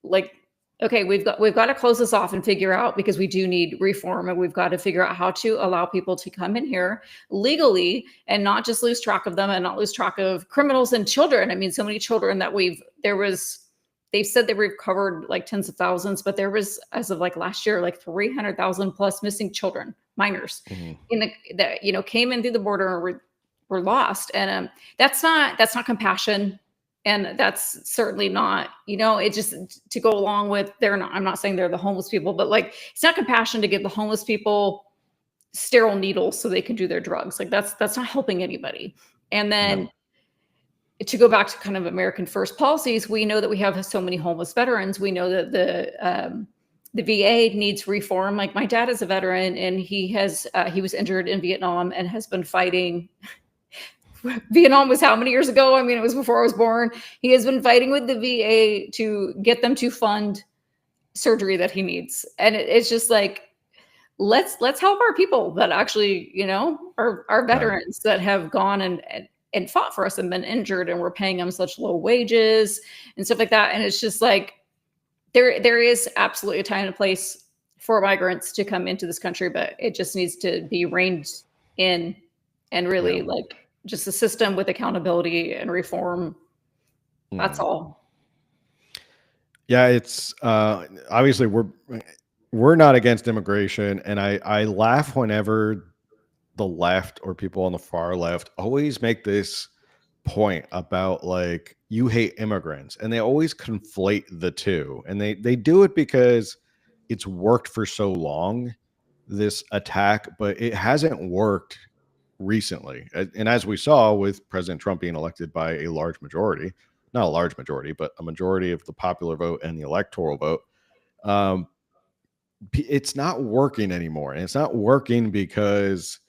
like, okay, we've got to close this off and figure out, because we do need reform, and we've got to figure out how to allow people to come in here legally and not just lose track of them and not lose track of criminals and children. I mean, so many children that they've said they recovered like tens of thousands, but there was, as of like last year, like 300,000 plus missing children, minors that came in through the border and were lost. And that's not compassion. And that's certainly not, it just to go along with I'm not saying they're the homeless people, but like, it's not compassion to give the homeless people sterile needles so they can do their drugs. Like that's not helping anybody. And then to go back to kind of American first policies, we know that we have so many homeless veterans. We know that the VA needs reform. Like my dad is a veteran, and he was injured in Vietnam and has been fighting. Vietnam was how many years ago? I mean, it was before I was born. He has been fighting with the VA to get them to fund surgery that he needs. And it's just like, let's help our people that actually, are veterans that have gone and fought for us and been injured, and we're paying them such low wages and stuff like that. And it's just like, there is absolutely a time and a place for migrants to come into this country, but it just needs to be reined in, and really like, just a system with accountability and reform. That's all.
Yeah, it's obviously we're not against immigration, and I laugh whenever the left or people on the far left always make this point about like, you hate immigrants, and they always conflate the two, and they do it because it's worked for so long, this attack, but it hasn't worked recently. And as we saw with President Trump being elected by a large majority, not a large majority, but a majority of the popular vote and the electoral vote, it's not working anymore. And it's not working because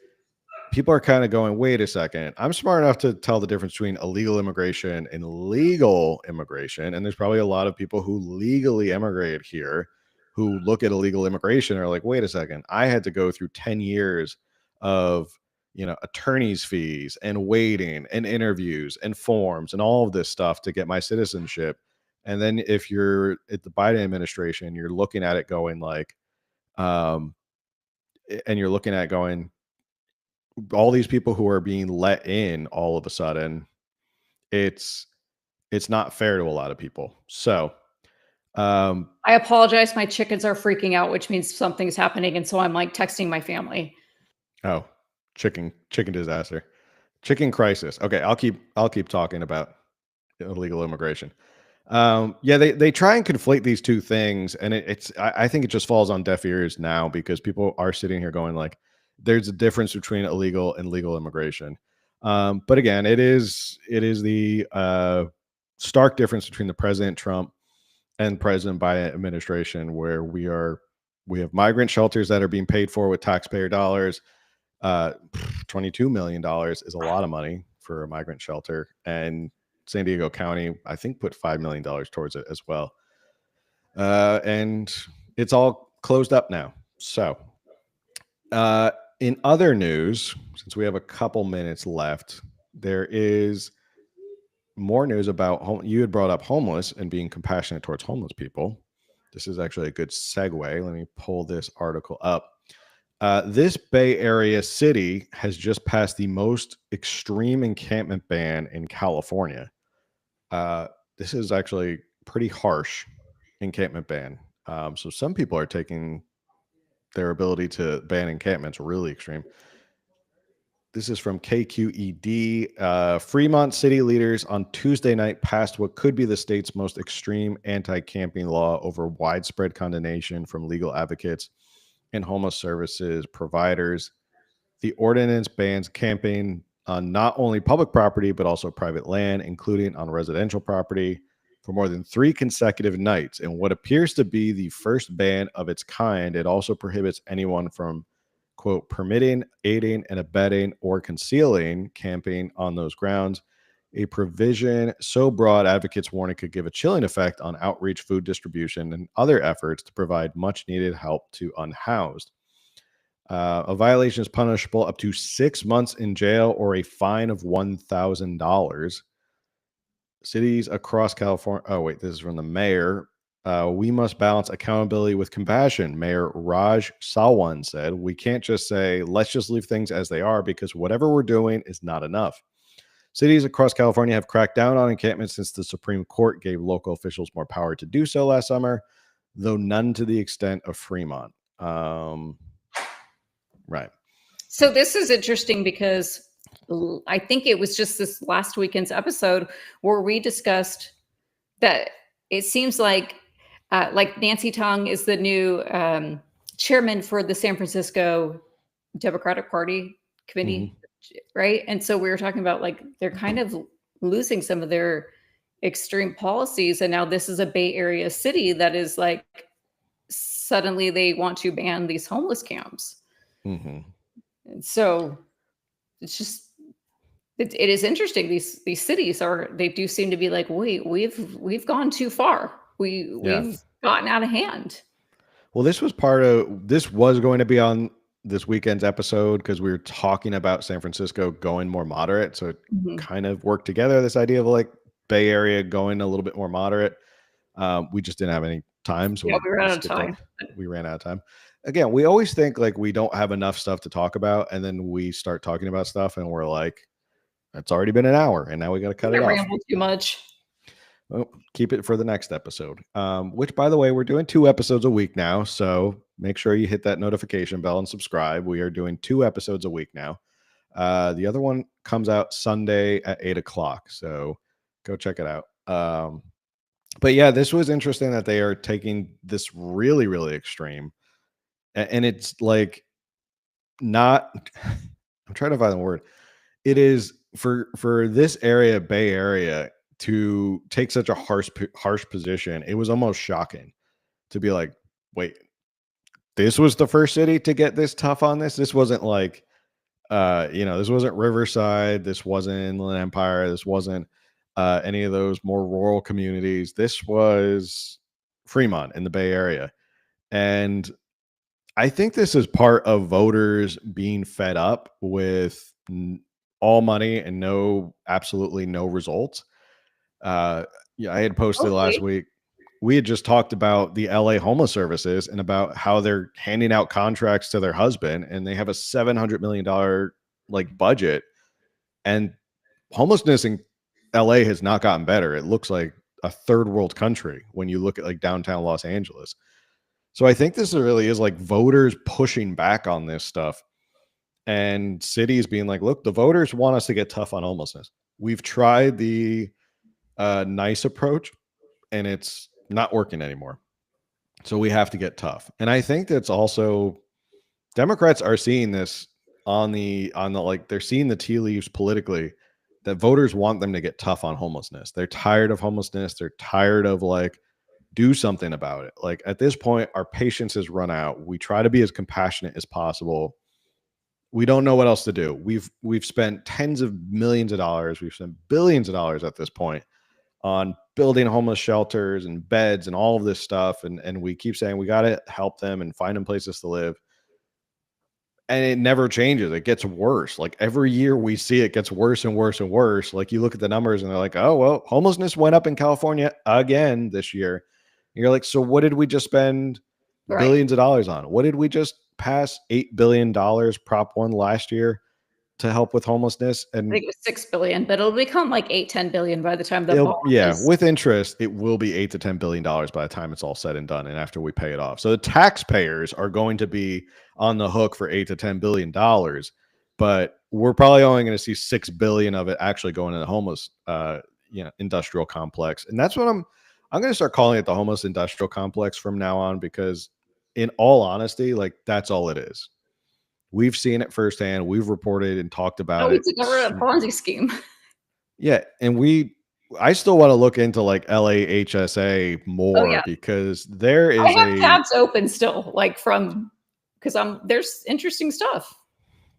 people are kind of going, wait a second, I'm smart enough to tell the difference between illegal immigration and legal immigration. And there's probably a lot of people who legally immigrated here who look at illegal immigration and are like, wait a second, I had to go through 10 years of attorney's fees and waiting and interviews and forms and all of this stuff to get my citizenship. And then if you're at the Biden administration, you're looking at it going like, and you're looking at it going, all these people who are being let in all of a sudden, it's not fair to a lot of people. So
I apologize. My chickens are freaking out, which means something's happening. And so I'm like texting my family.
Oh, chicken disaster, chicken crisis. Okay, I'll keep talking about illegal immigration. They try and conflate these two things, and I think it just falls on deaf ears now, because people are sitting here going like, there's a difference between illegal and legal immigration. But again, it is the stark difference between the President Trump and President Biden administration, where we have migrant shelters that are being paid for with taxpayer dollars. $22 million is a lot of money for a migrant shelter, and San Diego County, I think, put $5 million towards it as well. And it's all closed up now. So, in other news, since we have a couple minutes left, there is more news about you had brought up homeless and being compassionate towards homeless people. This is actually a good segue. Let me pull this article up. This Bay Area city has just passed the most extreme encampment ban in California. This is actually pretty harsh encampment ban. So some people are taking their ability to ban encampments really extreme. This is from KQED. Fremont city leaders on Tuesday night passed what could be the state's most extreme anti-camping law over widespread condemnation from legal advocates and homeless services providers. The ordinance bans camping on not only public property, but also private land, including on residential property. for more than 3 consecutive nights. In what appears to be the first ban of its kind, it also prohibits anyone from, quote, permitting, aiding, and abetting or concealing camping on those grounds. A provision so broad, advocates warn it could give a chilling effect on outreach, food distribution, and other efforts to provide much needed help to unhoused. A violation is punishable up to 6 months in jail or a fine of $1,000. Cities across California. Oh, wait, this is from the mayor. We must balance accountability with compassion. Mayor Raj Salwan said, we can't just say, let's just leave things as they are, because whatever we're doing is not enough. Cities across California have cracked down on encampments since the Supreme Court gave local officials more power to do so last summer, though none to the extent of Fremont. Right.
So this is interesting because I think it was just this last weekend's episode where we discussed that it seems like Nancy Tong is the new chairman for the San Francisco Democratic Party committee, right? And so we were talking about like they're kind of losing some of their extreme policies, and now this is a Bay Area city that is like suddenly they want to ban these homeless camps. And so it's just it is interesting. These cities they do seem to be like, wait, we've gone too far. We've gotten out of hand.
Well, this was going to be on this weekend's episode because we were talking about San Francisco going more moderate. So it kind of worked together, this idea of like Bay Area going a little bit more moderate. We just didn't have any time. So
we ran out of time.
We ran out of time. Again, we always think like we don't have enough stuff to talk about. And then we start talking about stuff and we're like, it's already been an hour and now we got to cut it off.
Ramble too much.
Well, keep it for the next episode, which, by the way, we're doing 2 episodes a week now. So make sure you hit that notification bell and subscribe. We are doing 2 episodes a week now. The other one comes out Sunday at 8:00. So go check it out. But yeah, this was interesting that they are taking this really, really extreme. And it's like not, I'm trying to find the word. It is for this area, Bay Area, to take such a harsh position. It was almost shocking to be like, wait, this was the first city to get this tough on this. This wasn't like, this wasn't Riverside. This wasn't Inland Empire. This wasn't any of those more rural communities. This was Fremont in the Bay Area. And I think this is part of voters being fed up with all money and absolutely no results. I had posted last week. We had just talked about the LA homeless services and about how they're handing out contracts to their husband, and they have a $700 million like budget, and homelessness in LA has not gotten better. It looks like a third world country when you look at like downtown Los Angeles. So I think this really is like voters pushing back on this stuff and cities being like, look, the voters want us to get tough on homelessness. We've tried the nice approach and it's not working anymore. So we have to get tough. And I think that's also Democrats are seeing this on the like they're seeing the tea leaves politically that voters want them to get tough on homelessness. They're tired of homelessness. They're tired of like do something about it. Like at this point, our patience has run out. We try to be as compassionate as possible. We don't know what else to do. We've spent tens of millions of dollars. We've spent billions of dollars at this point on building homeless shelters and beds and all of this stuff. And we keep saying we got to help them and find them places to live. And it never changes. It gets worse. Like every year we see it gets worse and worse and worse. Like you look at the numbers and they're like, oh, well, homelessness went up in California again this year. And you're like, so what did we just spend billions of dollars on? What did we just pass $8 billion Prop 1 last year to help with homelessness? And
I think it was $6 billion, but it'll become like $8-10 billion by the time
with interest, it will be $8 to $10 billion by the time it's all said and done, and after we pay it off. So the taxpayers are going to be on the hook for $8 to $10 billion, but we're probably only going to see $6 billion of it actually going to the homeless, industrial complex. And that's what I'm going to start calling it, the homeless industrial complex from now on, because in all honesty, like that's all it is. We've seen it firsthand. We've reported and talked about it.
It's a Ponzi scheme.
Yeah. And we
I
still want to look into like LAHSA more because there is
I have tabs open still, like because there's interesting stuff.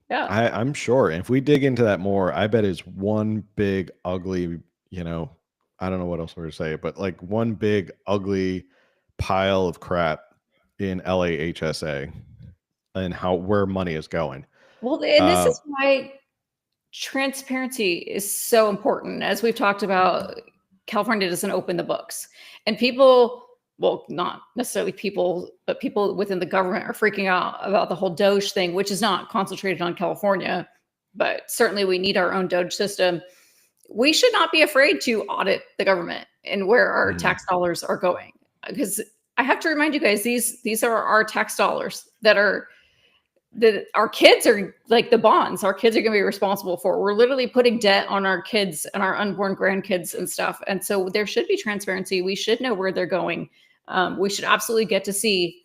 Yeah,
I'm sure. If we dig into that more, I bet it's one big ugly, I don't know what else we're to say, but like one big ugly pile of crap in LAHSA and where money is going.
Well, and this is why transparency is so important. As we've talked about, California doesn't open the books, and people, well, not necessarily people, but people within the government are freaking out about the whole Doge thing, which is not concentrated on California, but certainly we need our own Doge system. We should not be afraid to audit the government and where our tax dollars are going, because I have to remind you guys, these are our tax dollars that our kids are like the bonds our kids are going to be responsible for. We're literally putting debt on our kids and our unborn grandkids and stuff. And so there should be transparency. We should know where they're going. We should absolutely get to see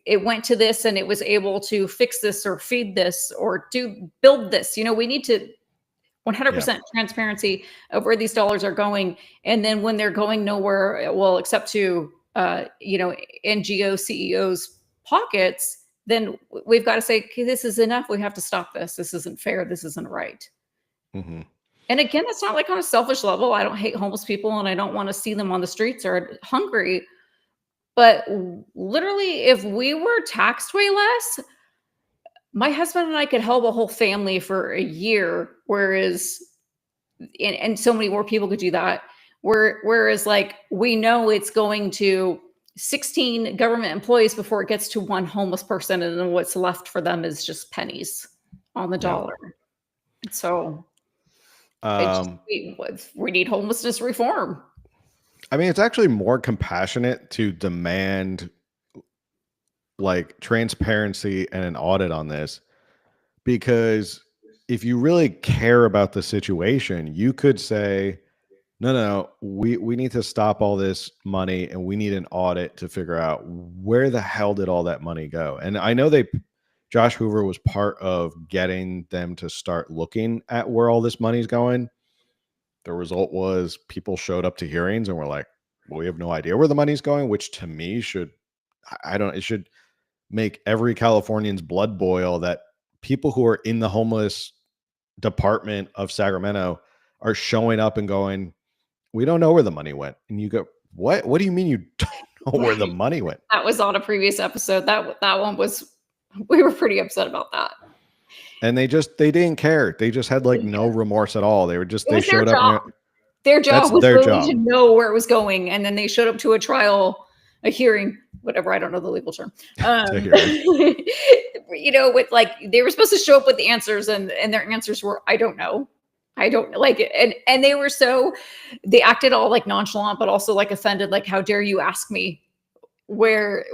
it went to this and it was able to fix this or feed this or build this. We need to 100% transparency of where these dollars are going. And then when they're going nowhere, well, except to, NGO CEOs' pockets, then we've got to say, okay, this is enough. We have to stop this. This isn't fair. This isn't right. And again, it's not like on a selfish level. I don't hate homeless people and I don't want to see them on the streets or hungry. But literally, if we were taxed way less, my husband and I could help a whole family for a year, whereas, and so many more people could do that. Whereas like, we know it's going to 16 government employees before it gets to one homeless person, and then what's left for them is just pennies on the dollar. So we need homelessness reform.
I mean, it's actually more compassionate to demand like transparency and an audit on this, because if you really care about the situation, you could say, no, we need to stop all this money and we need an audit to figure out where the hell did all that money go. And I know Josh Hoover was part of getting them to start looking at where all this money's going. The result was people showed up to hearings and were like, well, we have no idea where the money's going, which to me it should make every Californian's blood boil that people who are in the homeless department of Sacramento are showing up and going, we don't know where the money went. And you go, what do you mean you don't know where the money went?
That was on a previous episode. That one was, we were pretty upset about that.
And they didn't care. They just had like no remorse at all. They were just, they showed up.
Their job was to know where it was going. And then they showed up to a hearing, whatever, I don't know the legal term. With like, they were supposed to show up with the answers and their answers were, I don't know. I don't like it. And they acted all like nonchalant, but also like offended. Like, how dare you ask me why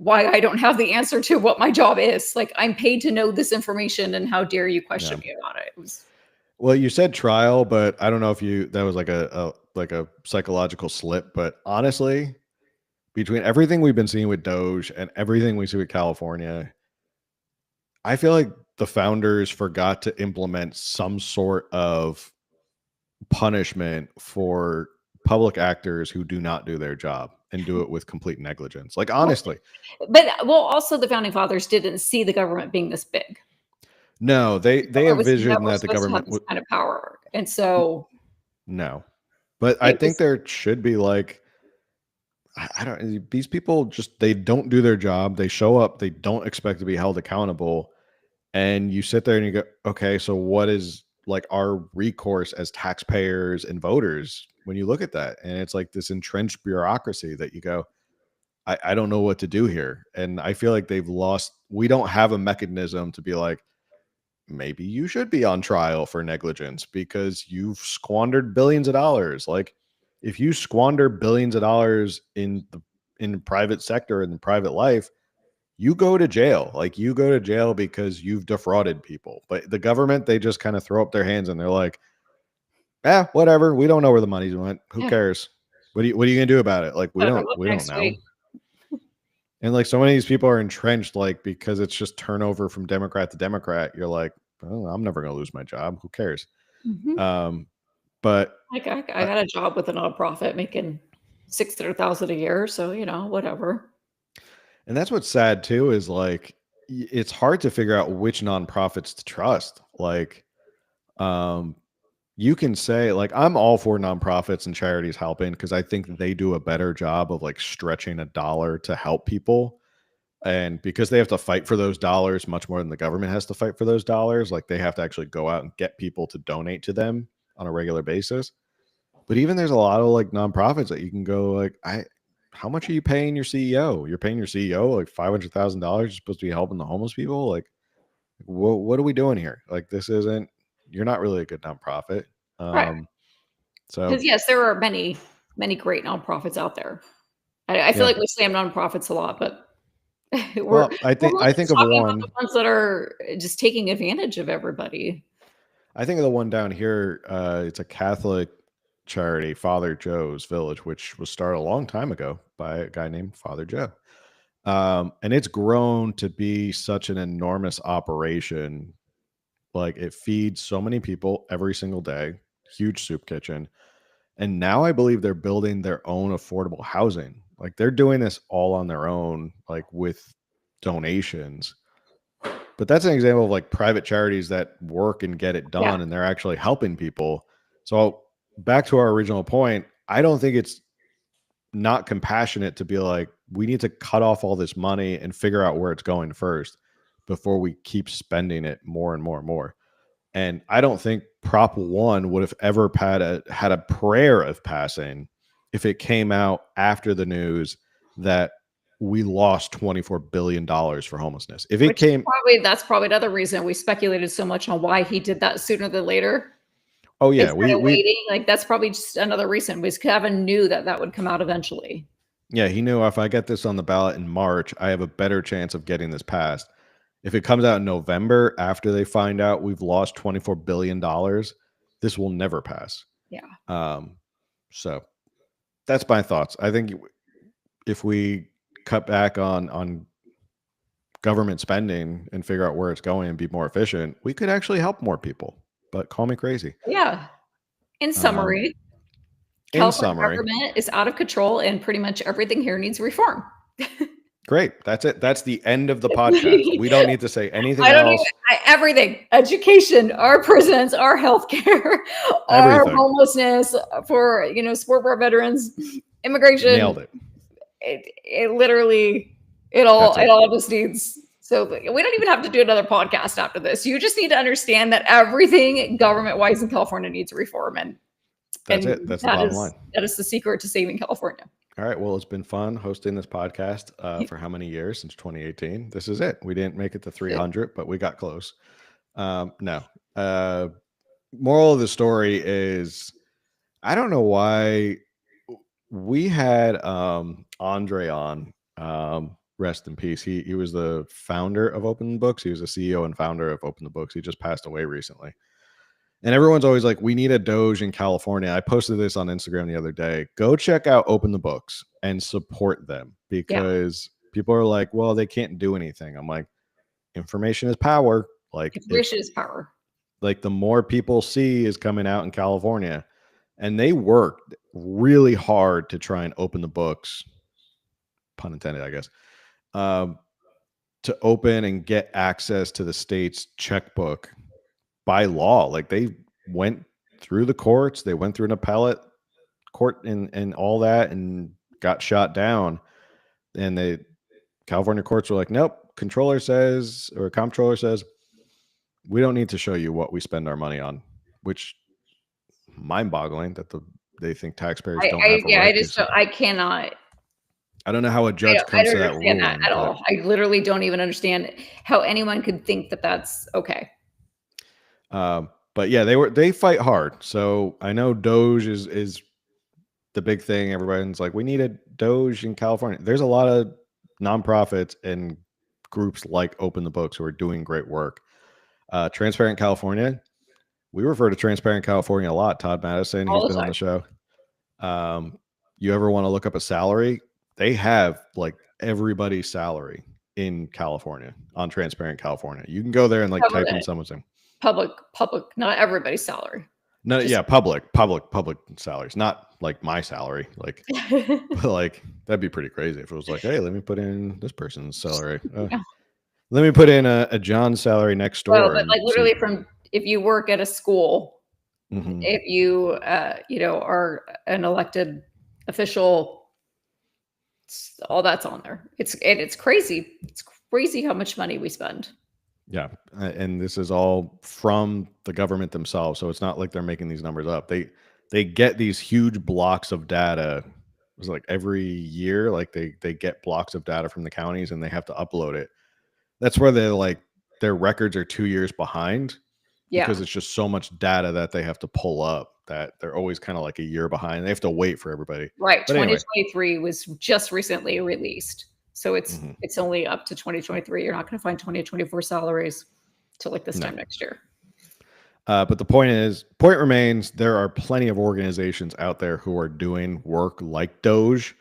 I don't have the answer to what my job is? Like, I'm paid to know this information, and how dare you question me about it?
Well, you said trial, but I don't know if that was like a psychological slip, but honestly, between everything we've been seeing with Doge and everything we see with California, I feel like the founders forgot to implement some sort of punishment for public actors who do not do their job and do it with complete negligence. Like, honestly.
But also the founding fathers didn't see the government being this big.
No, they envisioned that the government
would kind of power. And so.
No, but I think there should be like, these people just, they don't do their job. They show up, they don't expect to be held accountable. And you sit there and you go, okay, so what is like our recourse as taxpayers and voters when you look at that? And it's like this entrenched bureaucracy that you go, I don't know what to do here. And I feel like we don't have a mechanism to be like, maybe you should be on trial for negligence because you've squandered billions of dollars. Like, if you squander billions of dollars in the private sector and the private life, you go to jail. Like, you go to jail because you've defrauded people. But the government, they just kind of throw up their hands and they're like, whatever. We don't know where the money went. Who cares? What are you going to do about it? Like, we don't know. And like, so many of these people are entrenched, like, because it's just turnover from Democrat to Democrat. You're like, I'm never going to lose my job. Who cares? But
Like I got a job with a nonprofit making $600,000 a year, so whatever.
and that's what's sad too, is like it's hard to figure out which nonprofits to trust. Like, you can say, like, I'm all for nonprofits and charities helping because I think they do a better job of like stretching a dollar to help people. And because they have to fight for those dollars much more than the government has to fight for those dollars, like they have to actually go out and get people to donate to them on a regular basis. But even there's a lot of like nonprofits that you can go like, how much are you paying your CEO? You're paying your CEO like $500,000. You're supposed to be helping the homeless people. Like, what are we doing here? Like, this isn't. You're not really a good nonprofit.
Right.
So
Because yes, there are many, many great nonprofits out there. I feel
Yeah.
like we slam nonprofits a lot, but
well, I think of
talking about
one.
the ones that are just taking advantage of everybody.
I think of the one down here. It's a Catholic charity, Father Joe's Village, which was started a long time ago by a guy named Father Joe. And it's grown to be such an enormous operation. Like, it feeds so many people every single day, huge soup kitchen. And now I believe they're building their own affordable housing. Like, they're doing this all on their own, like with donations. But that's an example of like private charities that work and get it done, and they're actually helping people. So back to our original point, I don't think it's not compassionate to be like, we need to cut off all this money and figure out where it's going first before we keep spending it more and more and more. And I don't think Prop 1 would have ever had a prayer of passing if it came out after the news that we lost $24 billion for homelessness. If it
that's probably another reason we speculated so much on why he did that sooner than later.
Oh yeah,
we waiting. Like, that's probably just another reason, because Kevin knew that would come out eventually.
Yeah, he knew if I get this on the ballot in March, I have a better chance of getting this passed. If it comes out in November after they find out we've lost $24 billion, this will never pass.
Yeah.
So that's my thoughts. I think if we cut back on government spending and figure out where it's going and be more efficient, we could actually help more people. But call me crazy.
Yeah. In summary, California government is out of control, and pretty much everything here needs reform.
Great. That's it. That's the end of the podcast. We don't need to say anything else.
Everything. Education, our prisons, our healthcare, our homelessness, for support for our veterans, immigration.
Nailed it.
It literally, it all just needs. So we don't even have to do another podcast after this. You just need to understand that everything government-wise in California needs reform, and
that's it. That's the bottom line.
That is the secret to saving California.
All right. Well, it's been fun hosting this podcast for how many years? Since 2018. This is it. We didn't make it to 300, but we got close. No. Moral of the story is, I don't know why we had Andre on. Rest in peace. He was the founder of Open Books. He was the CEO and founder of Open the Books. He just passed away recently. And everyone's always like, we need a Doge in California. I posted this on Instagram the other day. Go check out Open the Books and support them, because people are like, well, they can't do anything. I'm like, information is power. Like,
information is power.
Like, the more people see is coming out in California, and they worked really hard to try and open the books, pun intended, I guess, to open and get access to the state's checkbook by law. Like, they went through the courts, they went through an appellate court and all that, and got shot down. And the California courts were like, nope, comptroller says we don't need to show you what we spend our money on, which mind-boggling that they think taxpayers don't have a right.
I cannot.
I don't know how a judge comes to that ruling
at all. I literally don't even understand how anyone could think that that's okay.
But yeah, they fight hard. So I know Doge is the big thing. Everyone's like, we need a Doge in California. There's a lot of nonprofits and groups like Open the Books who are doing great work. Transparent California. We refer to Transparent California a lot. Todd Madison, he's been on the show. You ever want to look up a salary? They have like everybody's salary in California on Transparent California. You can go there and like type in someone's name.
Public, not everybody's salary.
No, yeah, public salaries, not like my salary. Like, like that'd be pretty crazy if it was like, hey, let me put in this person's salary.
Yeah.
Let me put in a John's salary next door.
Well, but like literally from if you work at a school, if you are an elected official, all that's on there. It's crazy. It's crazy how much money we spend.
Yeah, and this is all from the government themselves, so it's not like they're making these numbers up. They get these huge blocks of data. It was like every year, like they get blocks of data from the counties and they have to upload it. That's where they're like their records are 2 years behind because it's just so much data that they have to pull up that they're always kind of like a year behind. They have to wait for everybody.
Right. But 2023 was just recently released. So it's only up to 2023. You're not going to find 2024 salaries till like this time next year.
But the point remains, there are plenty of organizations out there who are doing work like Doge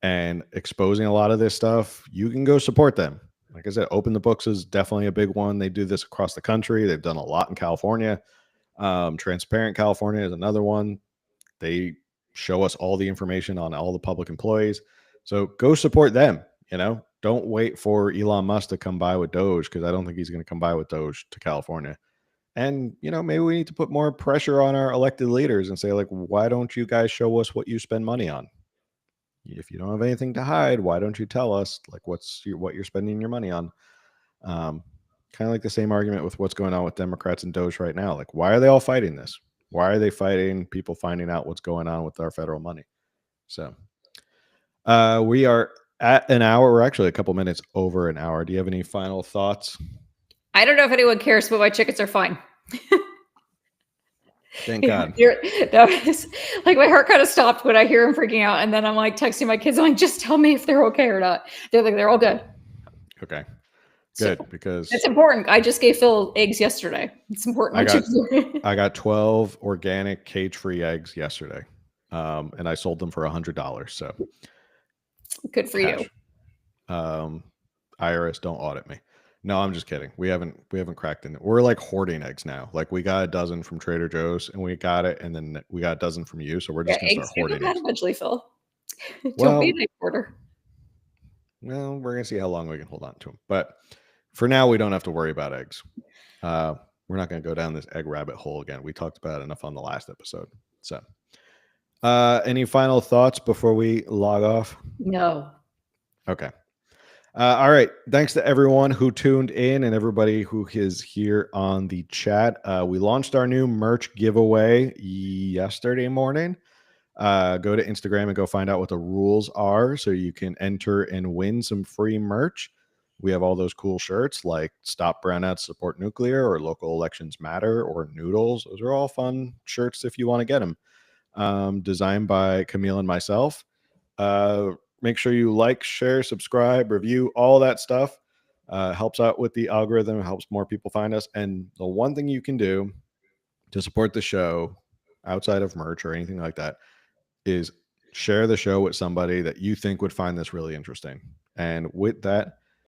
and exposing a lot of this stuff. You can go support them. Like I said, Open the Books is definitely a big one. They do this across the country. They've done a lot in California. Transparent California is another one. They show us all the information on all the public employees. So go support them. Don't wait for Elon Musk to come by with Doge, because I don't think he's going to come by with Doge to California. And, maybe we need to put more pressure on our elected leaders and say, like, why don't you guys show us what you spend money on? If you don't have anything to hide, why don't you tell us, like, what you're spending your money on? Kind of like the same argument with what's going on with Democrats and Doge right now. Like, why are they all fighting this? Why are they fighting people finding out what's going on with our federal money? So we are at an hour. We're actually a couple minutes over an hour. Do you have any final thoughts?
I don't know if anyone cares, but my chickens are fine.
Thank God.
That was like my heart kind of stopped when I hear him freaking out. And then I'm like texting my kids. I'm like, just tell me if they're okay or not. They're like, they're all good.
Okay. Good, because
it's important. I just gave Phil eggs yesterday. It's important.
I got 12 organic cage-free eggs yesterday. And I sold them for $100. So
good for you.
IRS, don't audit me. No, I'm just kidding. We haven't cracked in. We're like hoarding eggs now. Like we got a dozen from Trader Joe's and we got it, and then we got a dozen from you. So we're just gonna start hoarding eggs
eventually, Phil. Don't be an egg hoarder.
Well, we're gonna see how long we can hold on to them. But for now, we don't have to worry about eggs. We're not gonna go down this egg rabbit hole again. We talked about it enough on the last episode. So any final thoughts before we log off?
No.
Okay. All right. Thanks to everyone who tuned in and everybody who is here on the chat. We launched our new merch giveaway yesterday morning. Go to Instagram and go find out what the rules are so you can enter and win some free merch. We have all those cool shirts like Stop Brownouts, Support Nuclear, or Local Elections Matter, or Noodles. Those are all fun shirts if you want to get them. Designed by Camille and myself. Make sure you like, share, subscribe, review, all that stuff. Helps out with the algorithm, helps more people find us. And the one thing you can do to support the show outside of merch or anything like that is share the show with somebody that you think would find this really interesting. And with that,